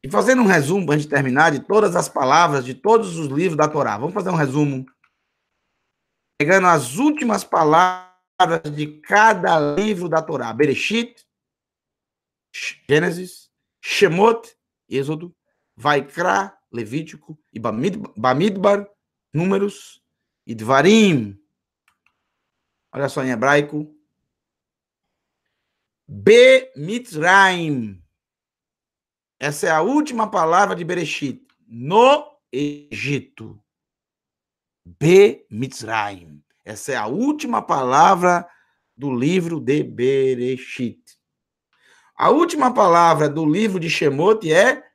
E fazendo um resumo, para a gente terminar, de todas as palavras, de todos os livros da Torá. Vamos fazer um resumo. Pegando as últimas palavras de cada livro da Torá. Bereshit, Gênesis, Shemot, Êxodo, Vaikra, Levítico, e Bamidbar, Números, e Dvarim. Olha só em hebraico. Be-Mitzraim. Essa é a última palavra de Bereshit. No Egito. Be-Mitzraim. Essa é a última palavra do livro de Bereshit. A última palavra do livro de Shemot é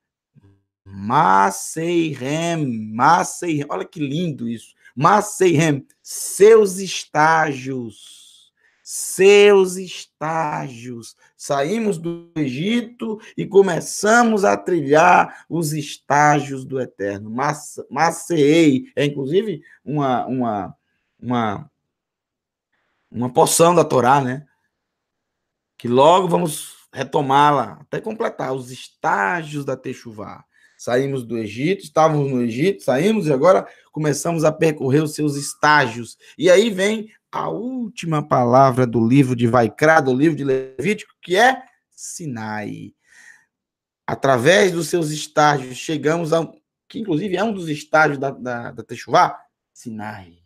Maseihem. Maseihem. Olha que lindo isso. Maseihem. Seus estágios. Seus estágios. Saímos do Egito e começamos a trilhar os estágios do Eterno. Masei é, inclusive, uma porção da Torá, né? Que logo vamos retomá-la, até completar os estágios da Techuvá. Saímos do Egito, estávamos no Egito, saímos e agora começamos a percorrer os seus estágios. E aí vem a última palavra do livro de Vaikra, do livro de Levítico, que é Sinai. Através dos seus estágios, chegamos a, que inclusive é um dos estágios da Techuvá, Sinai.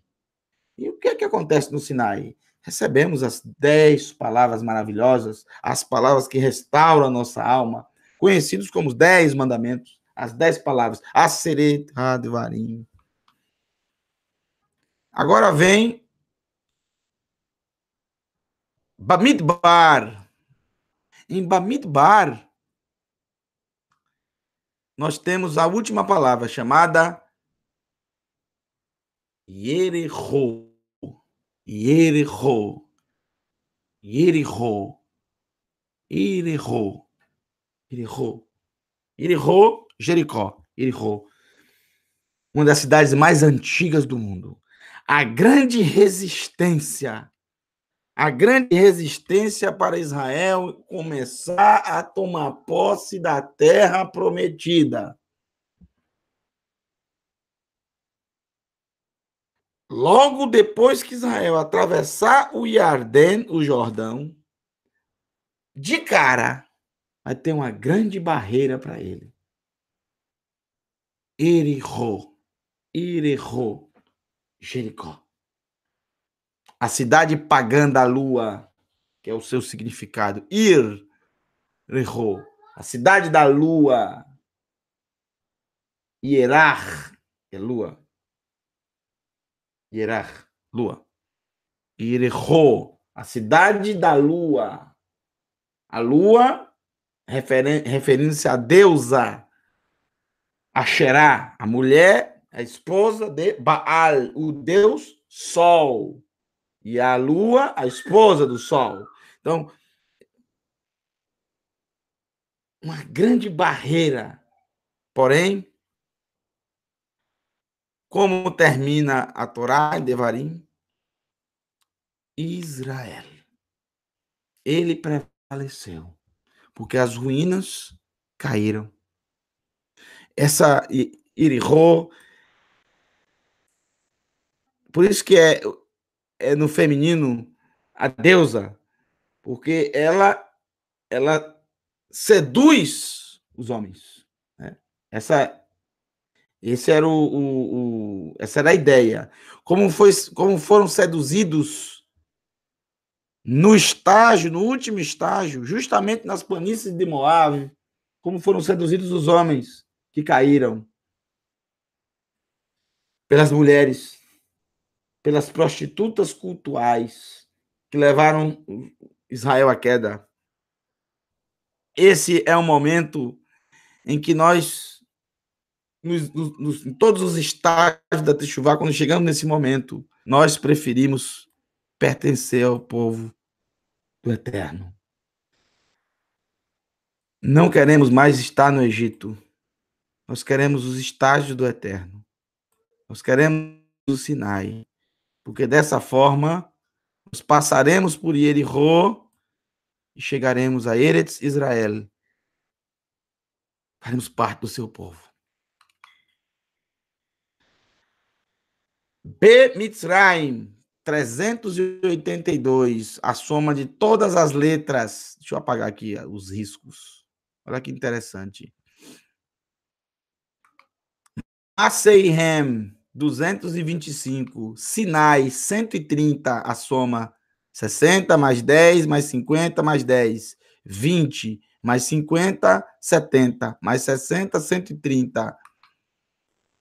E o que é que acontece no Sinai? Recebemos as 10 palavras maravilhosas, as palavras que restauram a nossa alma, conhecidos como os 10 mandamentos, as 10 palavras, Aseret Hadvarim. Agora vem Bamidbar. Em Bamidbar, nós temos a última palavra, chamada Yericho. Yericho. Yericho. Yericho. Yericho. Yericho, Jericó. Yericho. Uma das cidades mais antigas do mundo. A grande resistência para Israel começar a tomar posse da terra prometida. Logo depois que Israel atravessar o Iardém, o Jordão, de cara, vai ter uma grande barreira para ele. Iriho, Jericó. A cidade pagã da lua, que é o seu significado. Reho, a cidade da lua. Hierach, é lua. Hierach, lua. Iriho, a cidade da lua. A lua, referindo-se à deusa Asherá, a mulher, a esposa de Baal, o deus sol. E a lua, a esposa do sol. Então, uma grande barreira. Porém, como termina a Torá em Devarim? Israel. Ele prevaleceu, porque as ruínas caíram. Essa Irihó, por isso que é no feminino a deusa, porque ela seduz os homens. Né? Essa era a ideia. Como foram seduzidos no último estágio, justamente nas planícies de Moab, como foram seduzidos os homens que caíram pelas mulheres, pelas prostitutas cultuais que levaram Israel à queda. Esse é o momento em que nós, em todos os estágios da Techuvá, quando chegamos nesse momento, nós preferimos pertencer ao povo do Eterno. Não queremos mais estar no Egito. Nós queremos os estágios do Eterno. Nós queremos o Sinai. Porque dessa forma, nós passaremos por Jericó e chegaremos a Eretz Israel. Faremos parte do seu povo. Be-Mitzraim. 382, a soma de todas as letras. Deixa eu apagar aqui os riscos. Olha que interessante. Maseihem, 225. Sinai, 130, a soma 60 mais 10 mais 50 mais 10. 20 mais 50, 70 mais 60, 130.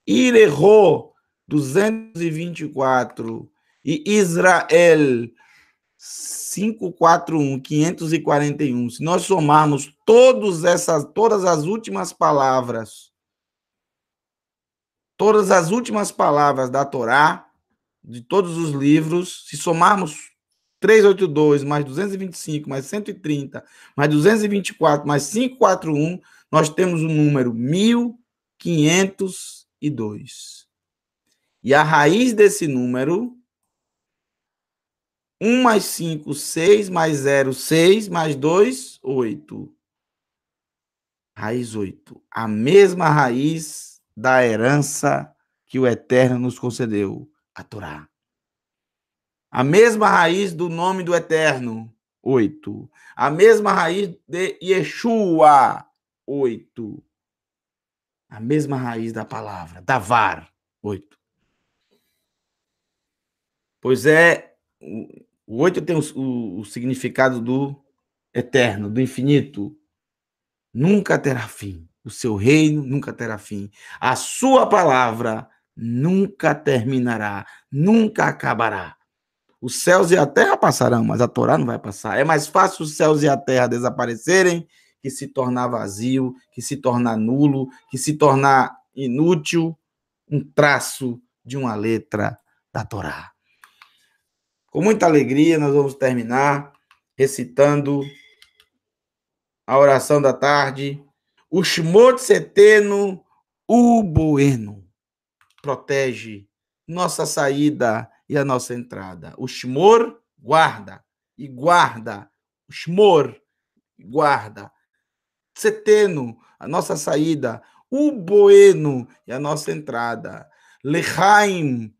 Irerô, 224. E Israel, 541, 541. Se nós somarmos todas as últimas palavras da Torá, de todos os livros, se somarmos 382 mais 225 mais 130 mais 224 mais 541, nós temos o número 1502. E a raiz desse número, 1 mais 5, 6, mais 0, 6, mais 2, 8. Raiz 8. A mesma raiz da herança que o Eterno nos concedeu, a Torá. A mesma raiz do nome do Eterno, 8. A mesma raiz de Yeshua, 8. A mesma raiz da palavra, Davar, 8. Pois é, o 8 tem o significado do eterno, do infinito. Nunca terá fim. O seu reino nunca terá fim. A sua palavra nunca terminará, nunca acabará. Os céus e a terra passarão, mas a Torá não vai passar. É mais fácil os céus e a terra desaparecerem que se tornar vazio, que se tornar nulo, que se tornar inútil um traço de uma letra da Torá. Com muita alegria, nós vamos terminar recitando a oração da tarde. O Shmot Seteno Uboeno. Protege nossa saída e a nossa entrada. O Shmor guarda e guarda. O Shmor guarda. Seteno, a nossa saída. Uboeno e a nossa entrada. Lechaim,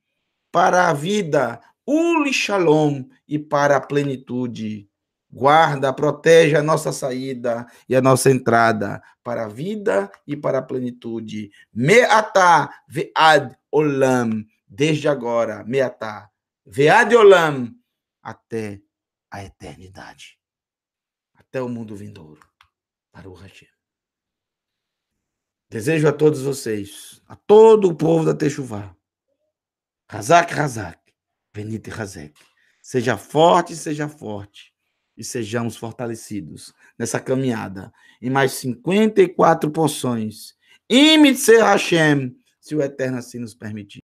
para a vida. Uli Shalom, e para a plenitude. Guarda, protege a nossa saída e a nossa entrada para a vida e para a plenitude. Me'atá ve'ad olam, desde agora, me'atá ve'ad olam, até a eternidade, até o mundo vindouro. Baruch Hashem. Desejo a todos vocês, a todo o povo da Techuvá, Hazak, Hazak, Benite Hazek. Seja forte e sejamos fortalecidos nessa caminhada em mais 54 porções. Imitse Hashem, se o Eterno assim nos permitir.